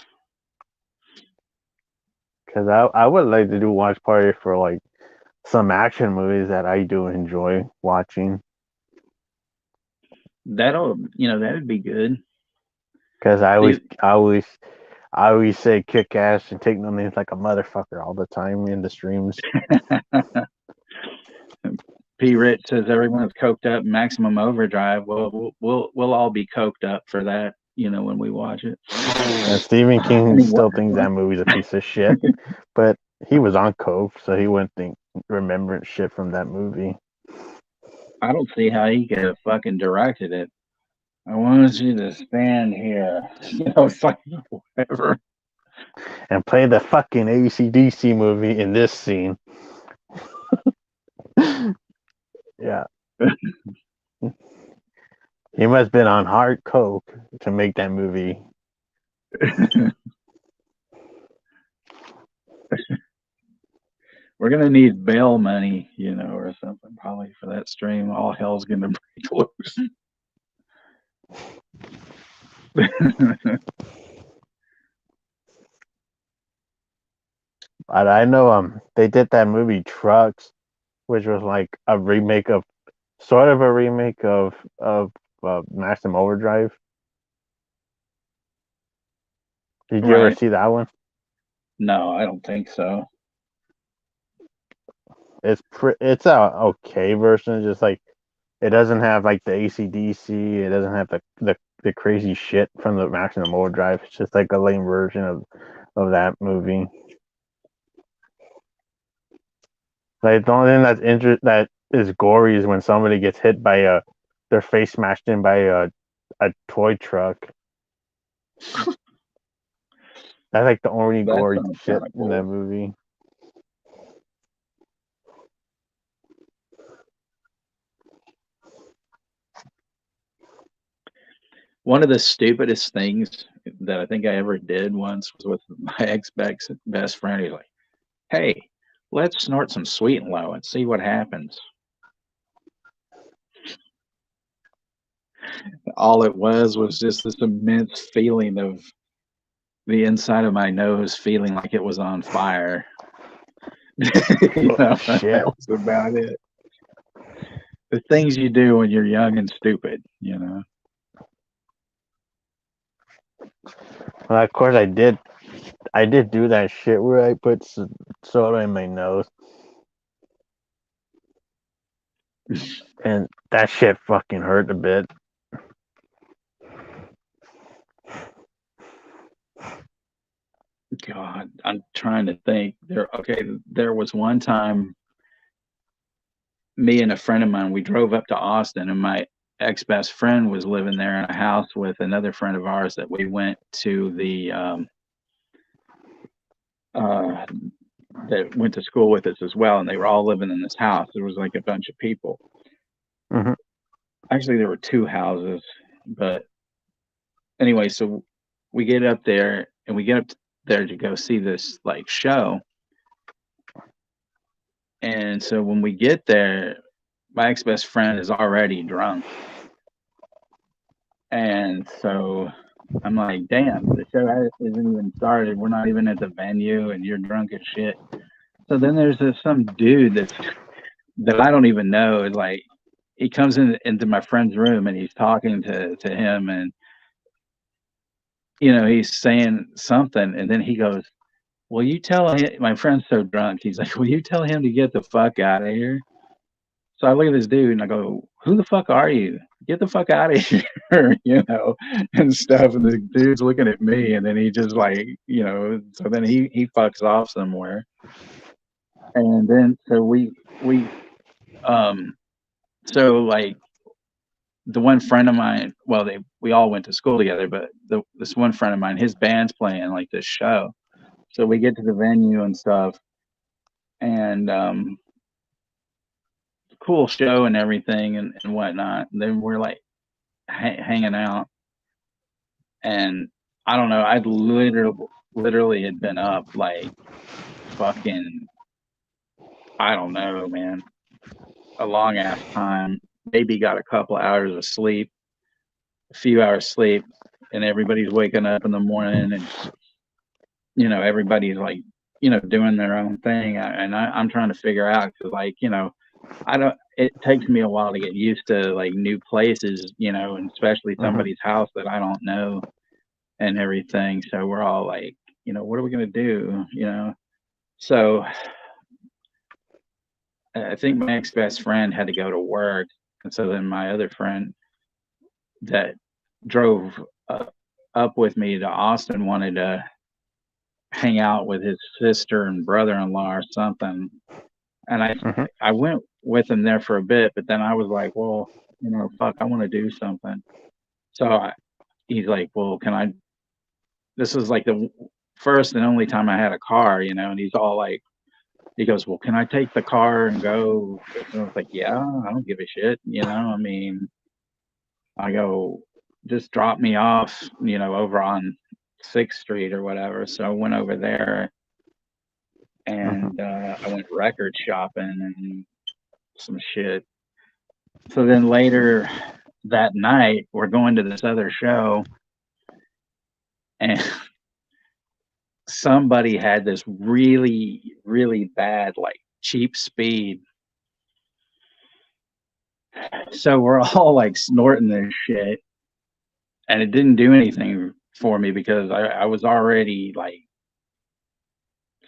because I would like to do watch party for like some action movies that I do enjoy watching. That'd be good. Because I always say kick ass and take no names like a motherfucker all the time in the streams. P. Rich says everyone's coked up, maximum overdrive. Well, we'll all be coked up for that, when we watch it. And Stephen King still thinks that movie's a piece of shit, but he was on coke, so he wouldn't think remembrance shit from that movie. I don't see how he could have fucking directed it. I want you to stand here. It's like whatever. And play the fucking AC/DC movie in this scene. Yeah. He must have been on hard coke to make that movie. We're gonna need bail money, or something probably for that stream. All hell's gonna break loose. I know they did that movie Trucks, which was like a remake of sort of a remake of Maximum Overdrive. Did you ever Right. see that one? No, I don't think so. It's a okay version. Just like it doesn't have like the AC/DC. It doesn't have the crazy shit from the Maximum Overdrive. It's just like a lame version of that movie. Like the only thing that is gory is when somebody gets hit by their face smashed in by a toy truck. That's like the only That gory sounds shit kind of in that cool. movie. One of the stupidest things that I think I ever did once was with my best friend. He's like, "Hey, let's snort some sweet and low and see what happens." All it was just this immense feeling of the inside of my nose feeling like it was on fire. Oh, shit. That was about it. The things you do when you're young and stupid. Well, of course, I did do that shit where I put soda in my nose, and that shit fucking hurt a bit. God, I'm trying to think. There was one time me and a friend of mine, we drove up to Austin, and my ex-best friend was living there in a house with another friend of ours that we went to uh, that went to school with us as well, and they were all living in this house. There was like a bunch of people. Mhm. Actually, there were two houses, but anyway, so we get up there and we get up there to go see this like show. And so when we get there, my ex-best friend is already drunk. And so I'm like, damn, the show isn't even started. We're not even at the venue and you're drunk as shit. So then there's some dude that I don't even know. Like, he comes into my friend's room and he's talking to him, and he's saying something, and then he goes, "Will you tell him?" My friend's so drunk. He's like, "Will you tell him to get the fuck out of here?" So I look at this dude and I go, "Who the fuck are you? Get the fuck out of here," and stuff. And the dude's looking at me, and then he just like, so then he fucks off somewhere. And then so so like the one friend of mine, well, we all went to school together, but this one friend of mine, his band's playing like this show. So we get to the venue and stuff, and cool show and everything and whatnot. And then we're like hanging out, and I don't know, I literally had been up like fucking, I don't know, man, a long ass time. Maybe got a couple hours of sleep, a few hours sleep, and everybody's waking up in the morning, and everybody's like, doing their own thing, and I'm trying to figure out, because like, I don't. It takes me a while to get used to like new places, and especially somebody's house that I don't know and everything. So we're all like, what are we gonna do? So I think my ex-best friend had to go to work, and so then my other friend that drove up with me to Austin wanted to hang out with his sister and brother-in-law or something, and I went with him there for a bit, but then I was like, well, fuck, I want to do something. So he's like, well, can I? This was like the first and only time I had a car, and he's all like, he goes, well, can I take the car and go? And I was like, yeah, I don't give a shit, I mean, I go, just drop me off, over on 6th Street or whatever. So I went over there, and I went record shopping and some shit. So then later that night, we're going to this other show, and somebody had this really, really bad, like cheap speed. So we're all like snorting this shit, and it didn't do anything for me because I was already like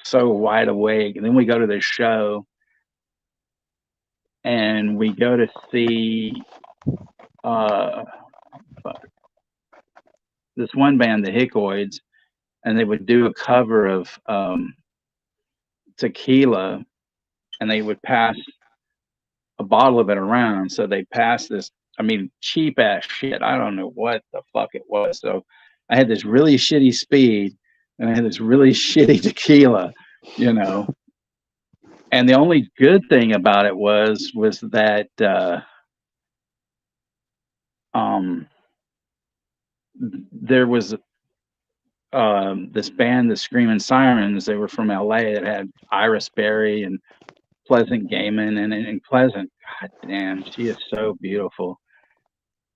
so wide awake. And then we go to this show, and we go to see this one band, the Hickoids, and they would do a cover of Tequila, and they would pass a bottle of it around. So they passed this, I mean, cheap ass shit. I don't know what the fuck it was. So I had this really shitty speed, and I had this really shitty tequila, And the only good thing about it was that there was this band, the Screaming Sirens. They were from LA, that had Iris Berry and Pleasant Gaiman, and Pleasant, god damn, she is so beautiful.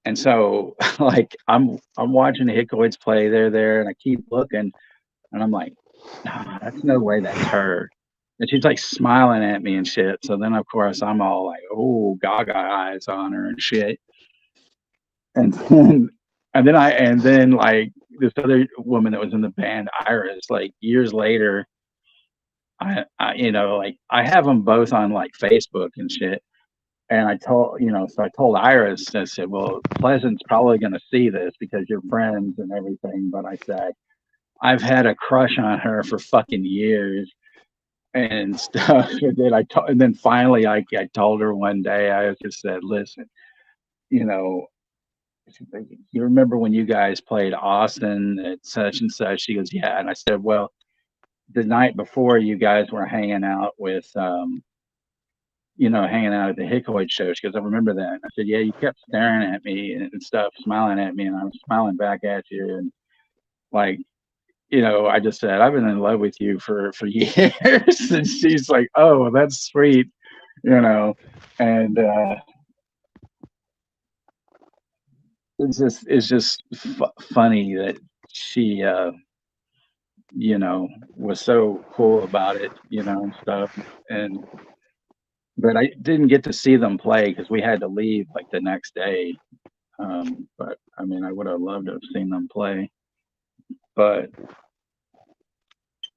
And so like I'm watching the Hickoids play, they're there, and I keep looking, and I'm like, nah, that's no way that's her. And she's like smiling at me and shit. So then of course I'm all like, oh, gaga eyes on her and shit. And then like this other woman that was in the band, Iris, like years later, I like I have them both on like Facebook and shit. And I told, so I told Iris, I said, well, Pleasant's probably going to see this because you're friends and everything. But I said, I've had a crush on her for fucking years and stuff. And then finally, I told her one day. I just said, "Listen, you know, you remember when you guys played Austin at such and such?" She goes, "Yeah." And I said, "Well, the night before, you guys were hanging out with, hanging out at the Hickoid show." She goes, "I remember that." And I said, "Yeah, you kept staring at me and stuff, smiling at me, and I was smiling back at you, and like." I just said, "I've been in love with you for years." And she's like, "Oh, that's sweet," and it's just funny that she, was so cool about it, and stuff. And but I didn't get to see them play because we had to leave like the next day. But I mean, I would have loved to have seen them play, but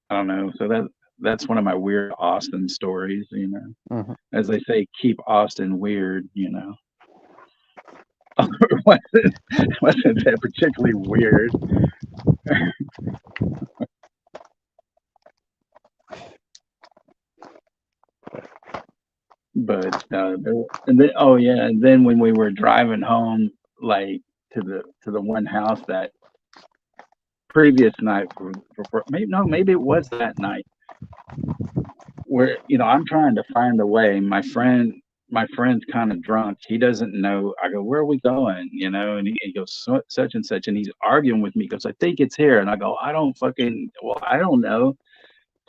I don't know. So that's one of my weird Austin stories, Mhm. as they say, keep Austin weird, It wasn't that particularly weird, but and then oh yeah, and then when we were driving home, like to the one house that previous night, maybe it was that night where I'm trying to find a way. My friend's kind of drunk. He doesn't know. I go, "Where are we going?" And he goes, Such and such," and he's arguing with me. He goes, "I think it's here," and I go, I don't know."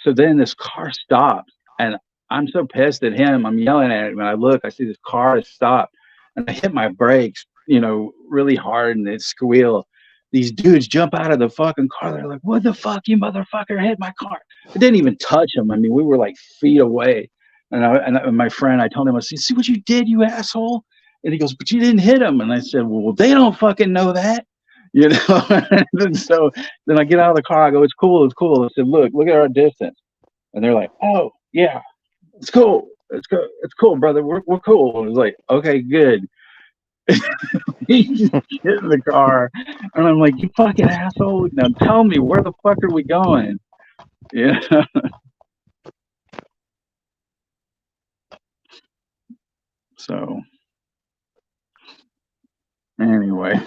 So then this car stops, and I'm so pissed at him. I'm yelling at him, and I look. I see this car has stopped, and I hit my brakes, really hard, and it squeal. These dudes jump out of the fucking car. They're like, "What the fuck, you motherfucker hit my car!" I didn't even touch him. I mean, we were like feet away. And my friend, I told him, I said, "See what you did, you asshole?" And he goes, "But you didn't hit him." And I said, "Well, they don't fucking know that." And so then I get out of the car. I go, "It's cool. It's cool." I said, Look at our distance." And they're like, "Oh, yeah, it's cool. It's cool, brother. We're cool." And I was like, "Okay, good." He just get in the car, and I'm like, "You fucking asshole! Now tell me, where the fuck are we going?" Yeah. So anyway,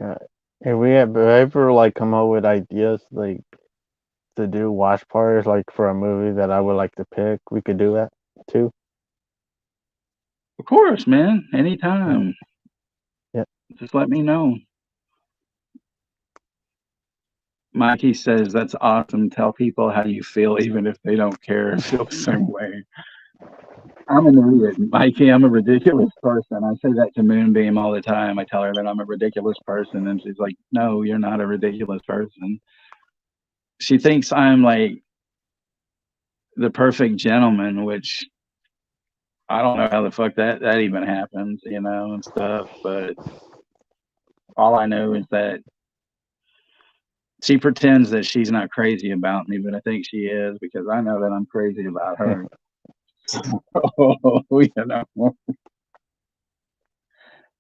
Yeah. If we have ever like come up with ideas like to do watch parties like for a movie that I would like to pick, we could do that too. of course, man. Yeah. Anytime, Yeah. just let me know. Mikey says that's awesome. Tell people how you feel, even if they don't care or feel the same way. I'm an idiot, Mikey. I'm a ridiculous person. I say that to Moonbeam all the time. I tell her that I'm a ridiculous person, and she's like, "No, you're not a ridiculous person." She thinks I'm like the perfect gentleman, which I don't know how the fuck that even happens, and stuff. But all I know is that she pretends that she's not crazy about me, but I think she is because I know that I'm crazy about her.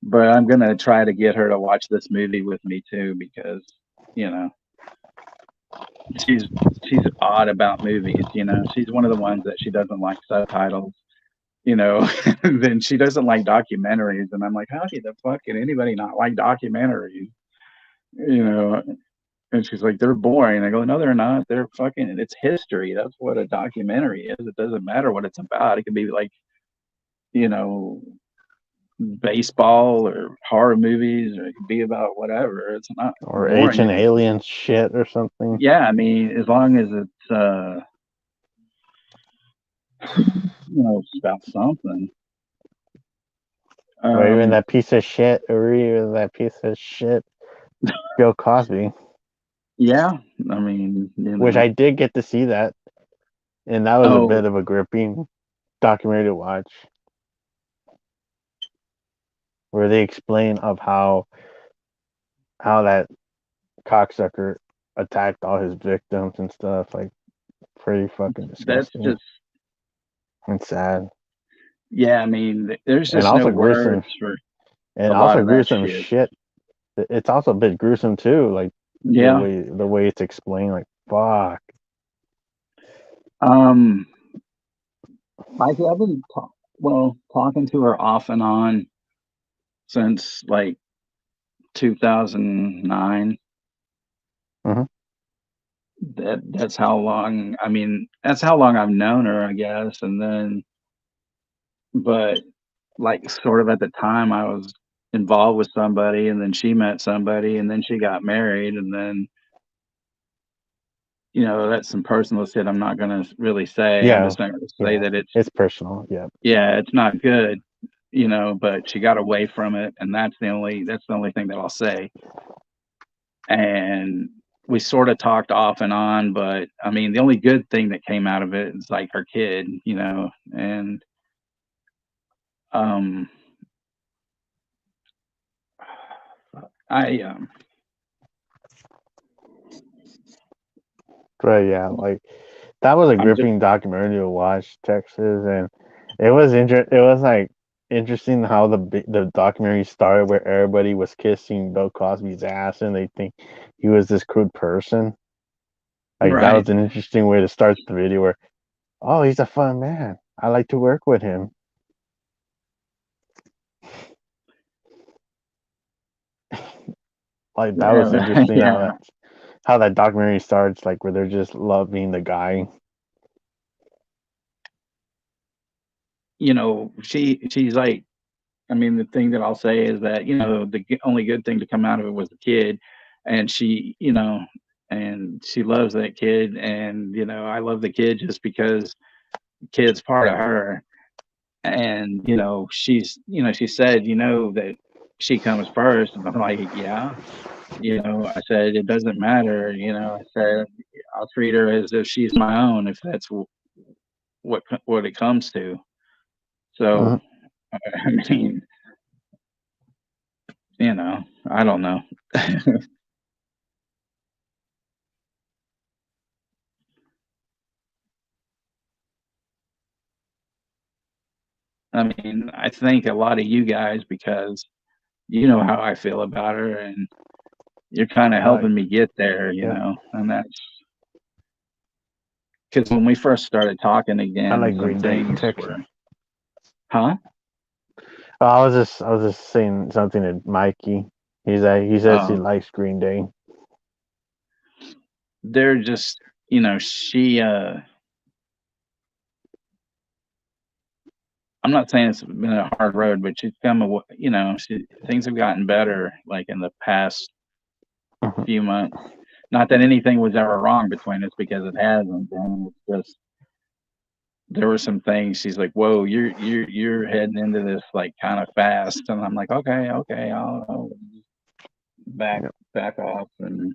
But I'm gonna try to get her to watch this movie with me too because you know she's she's odd about movies. She's one of the ones that she doesn't like subtitles. And then she doesn't like documentaries, and I'm like, how the fuck can anybody not like documentaries? You know, and she's like, they're boring. I go, no, they're not. They're fucking. It's history. That's what a documentary is. It doesn't matter what it's about. It can be like, you know, baseball or horror movies, or it could be about whatever. It's not Or boring. Ancient Aliens shit or something. Yeah, I mean, as long as it's it's about something. Or even that piece of shit, Bill Cosby. Yeah, I mean, Which I did get to see that, and that was a bit of a gripping documentary to watch, where they explain of how that cocksucker attacked all his victims and stuff. Like, pretty fucking disgusting. That's just and sad. Yeah, I mean, there's just also no words for and a lot also of that gruesome shit. shit It's also a bit gruesome too, like Yeah. the way it's explained. Like, fuck. Um, I've been talking to her off and on since like 2009. Hmm. That's how long. I mean, that's how long I've known her, I guess. And then, but like, sort of at the time, I was involved with somebody, and then she met somebody, and then she got married, and then that's some personal shit I'm not gonna really say. I'm Yeah, just not gonna say yeah. that it's It's personal. Yeah. yeah, it's not good, but she got away from it, and that's the only thing that I'll say. And we sort of talked off and on, but I mean, the only good thing that came out of it is like her kid, and um, I But yeah, like that was a I'm just gripping documentary to watch, Texas, and it was like interesting how the documentary started where everybody was kissing Bill Cosby's ass and they think he was this crude person. Like that right. was an interesting way to start the video where, oh, he's a fun man. I like to work with him. Like that was Yeah, interesting yeah. how that documentary starts, like where they're just loving the guy. She's like, I mean, the thing that I'll say is that only good thing to come out of it was the kid, and and she loves that kid, and I love the kid just because the kid's part of her, and she said that she comes first, and I'm like, yeah, I said it doesn't matter, I said I'll treat her as if she's my own if that's what it comes to. So Mhm. I mean, I don't know. I mean, I think a lot of you guys, because you know how I feel about her, and you're kind of I like, helping me get there, yep. and that's because when we first started talking I again, like some Green Day, things Texas. were, huh? I was just saying something to Mikey. He says he Uh, likes Green Day. they're just, she, I'm not saying it's been a hard road, but she's come, things have gotten better, like in the past Mhm. few months. Not that anything was ever wrong between us, because it hasn't. And it's just there were some things she's like, "Whoa, you're heading into this like kind of fast," and I'm like, "Okay, okay, I'll back Yep. back off," and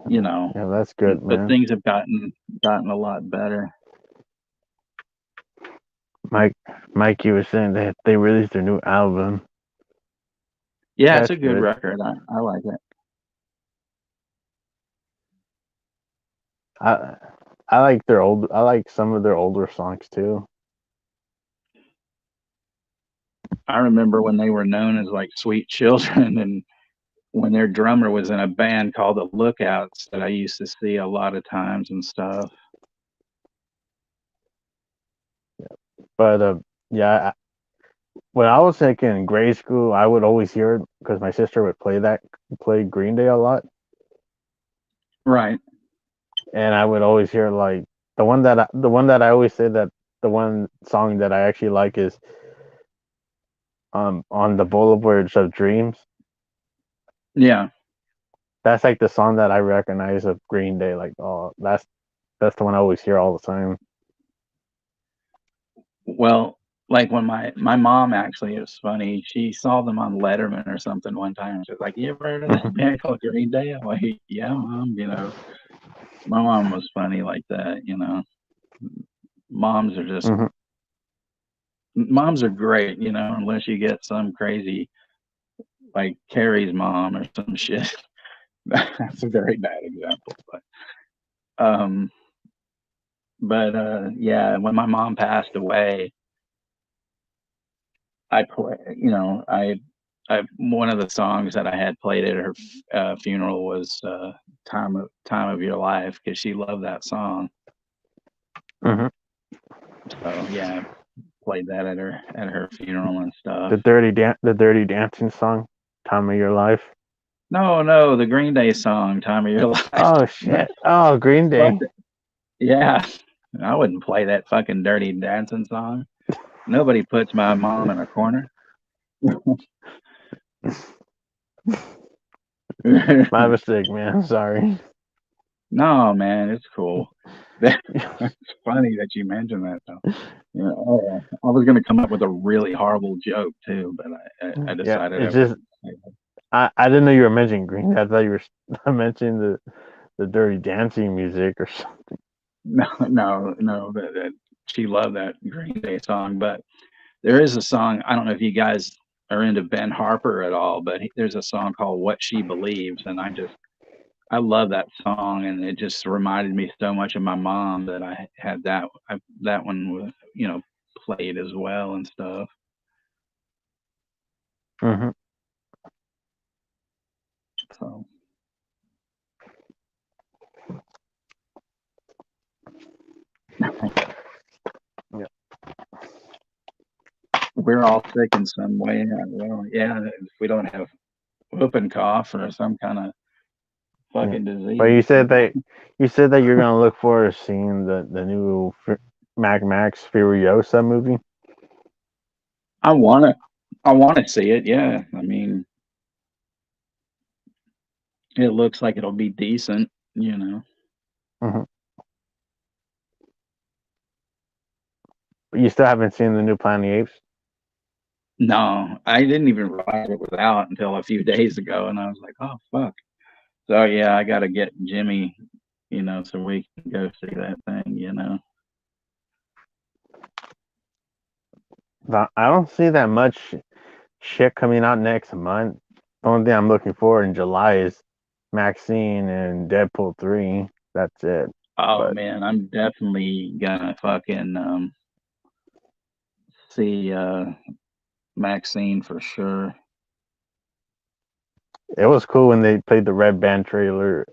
you know, Yeah, that's good, but man. things have gotten a lot better. Mike Mikey was saying that they released their new album. Yeah, it's That's a good good. record. I like it. I I like some of their older songs too. I remember when they were known as like Sweet Children, and when their drummer was in a band called the Lookouts that I used to see a lot of times and stuff. But yeah, when I was like in grade school, I would always hear it because my sister would play Green Day a lot, Right. and I would always hear like the one that I always say that the one song that I actually like is on the Boulevards of Dreams. Yeah. That's like the song that I recognize of Green Day. Like, oh, that's the one I always hear all the time. Well, like when my mom, actually, it was funny. She saw them on Letterman or something one time. She was like, "You ever heard of that band called Green Day?" I'm like, "Yeah, mom." My mom was funny like that. Moms are just Hmm. moms are great. Unless you get some crazy like Carrie's mom or some shit. That's a very bad example, um, yeah, when my mom passed away, I play. I one of the songs that I had played at her funeral was "Time of Your Life" because she loved that song. Mm-hmm. So yeah, played that at her funeral and stuff. The Dirty Dancing song, "Time of Your Life." No, the Green Day song "Time of Your Life." Oh shit! Oh, Green Day. Yeah, I wouldn't play that fucking Dirty Dancing song. Nobody puts my mom in a corner. My mistake, man. Sorry. No, man, it's cool. That's funny that you mentioned that, though. Yeah, I was gonna come up with a really horrible joke too, but I Yeah, decided I it's just wouldn't. I didn't know you were mentioning Green Day. I thought you were mentioning the Dirty Dancing music or something. No. That she loved that Green Day song, but there is a song. I don't know if you guys are into Ben Harper at all, but there's a song called "What She Believes," and I love that song, and it just reminded me so much of my mom that I had that one was played as well and stuff. Mm-hmm. So Yeah. we're all sick in some way. Well, yeah, if we don't have whooping cough or some kind of fucking disease. But you said that you're gonna look forward to seeing the new Mad Max Furiosa movie. I want to see it. Yeah, I mean, it looks like it'll be decent. Mm-hmm. But you still haven't seen the new Planet of the Apes. No, I didn't even realize it was out until a few days ago, and I was like, oh fuck. So yeah, I got to get Jimmy, so we can go see that thing. But I don't see that much shit coming out next month. The only thing I'm looking for in July is Maxine and Deadpool 3. That's it. Oh But man, I'm definitely gonna fucking see Maxine for sure. it was cool when they played the Red Band trailer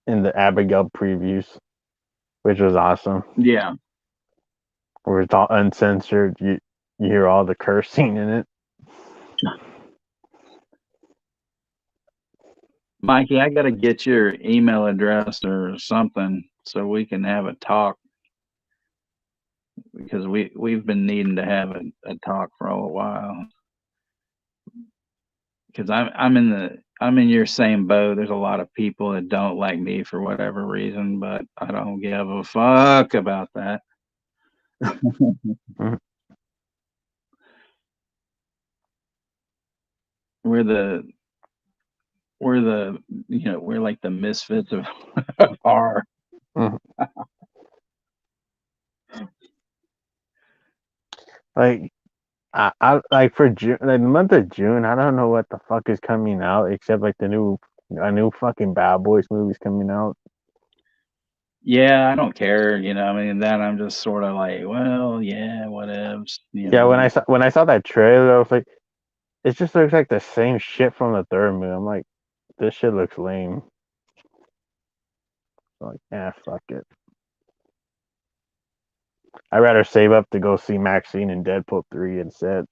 in the Abigail previews, which was awesome. Yeah, Where it's all uncensored. You hear all the cursing in it. Mikey, I gotta get your email address or something so we can have a talk because we've been needing to have a talk for a while. Because I'm in your same boat. There's a lot of people that don't like me for whatever reason, but I don't give a fuck about that. Mhm. We're the we're like the misfits of horror. Mhm. Like I like for June, like the month of June. I don't know what the fuck is coming out except like a new fucking Bad Boys movie's coming out. Yeah, I don't care. I mean, that I'm just sort of like, well, yeah, whatevs. Yeah, when I saw that trailer, I was like, it just looks like the same shit from the third movie. I'm like, this shit looks lame. So like, yeah, fuck it. I'd rather save up to go see Maxine and Deadpool 3 instead.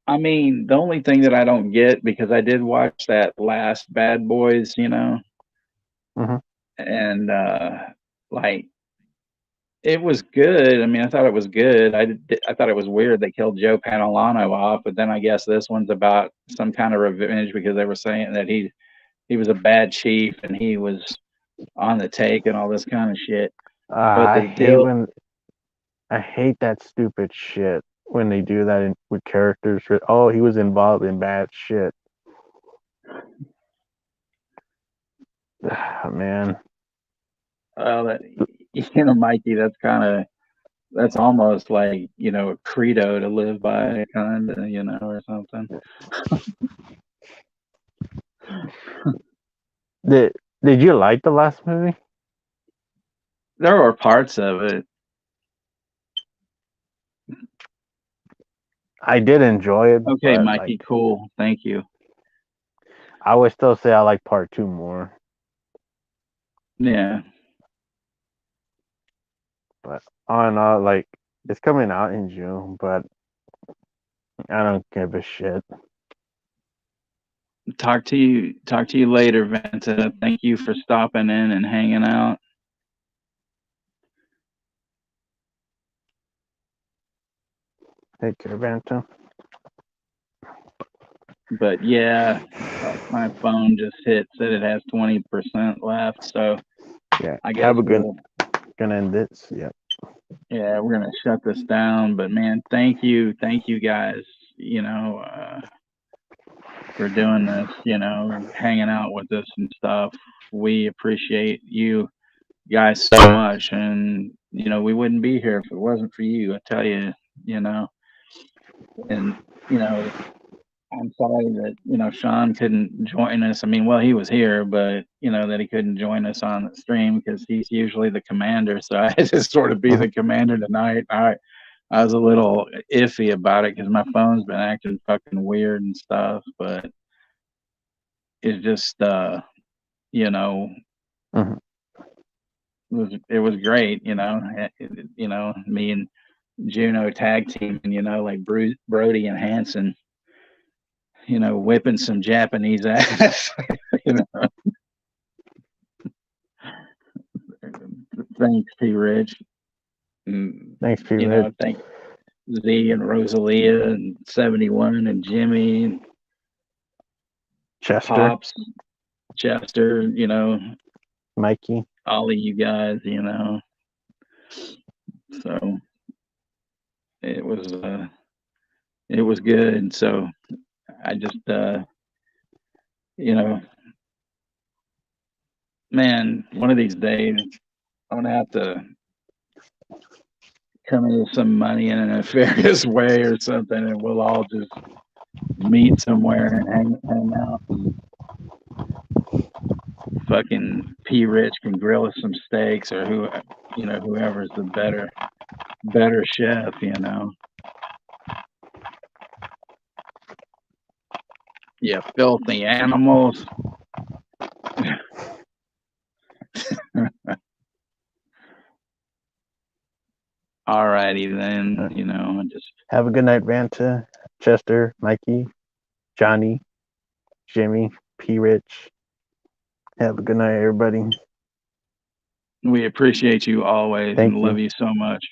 I mean, the only thing that I don't get because I did watch that last Bad Boys, Mhm. and like it was good. I mean, I thought it was good. I thought it was weird they killed Joe Pantalano off, but then I guess this one's about some kind of revenge because they were saying that he was a bad chief and he was on the take and all this kind of shit. But I the hate deal, when I hate that stupid shit when they do that with characters. Oh, he was involved in bad shit. Man. that, Mikey, that's almost like a credo to live by, kind of, or something. Did you like the last movie? There were parts of it. I did enjoy it, Okay, but Mikey, like cool. Thank you. I would still say I like part 2 more. Yeah. But all in all, like it's coming out in June, but I don't give a shit. Talk to you later, Venta. Thank you for stopping in and hanging out. Take care, Bantam. But yeah, my phone just hit, said it has 20% left, so Yeah, I guess have a good. we'll, Gonna end this. Yeah. yeah, we're gonna shut this down. But man, thank you guys, for doing this, hanging out with us and stuff. We appreciate you guys so much, and we wouldn't be here if it wasn't for you. I tell you, and I'm sorry that Sean couldn't join us. I mean, well, he was here, but that he couldn't join us on the stream because he's usually the commander. So I had to sort of be the commander tonight. I was a little iffy about it because my phone's been acting fucking weird and stuff, but it's just Mhm. it was great. Me and Juno tag team, and like Brody and Hanson, whipping some Japanese ass. Thanks, P. Rich. Thanks, P. Red. Thank Z and Rosalia and 71 and Jimmy and Chester, Pops, Chester, Mikey. all of you guys, So it was good. So I just man, one of these days I'm gonna have to come in with some money in a nefarious way or something, and we'll all just meet somewhere and hang out. And fucking P. Rich can grill us some steaks, or whoever's the better chef. You filthy animals. All righty then. Just Have a good night, Vanta, Chester, Mikey, Johnny, Jimmy, P. Rich. Have a good night, everybody. we appreciate you always Thank and you. love you so much.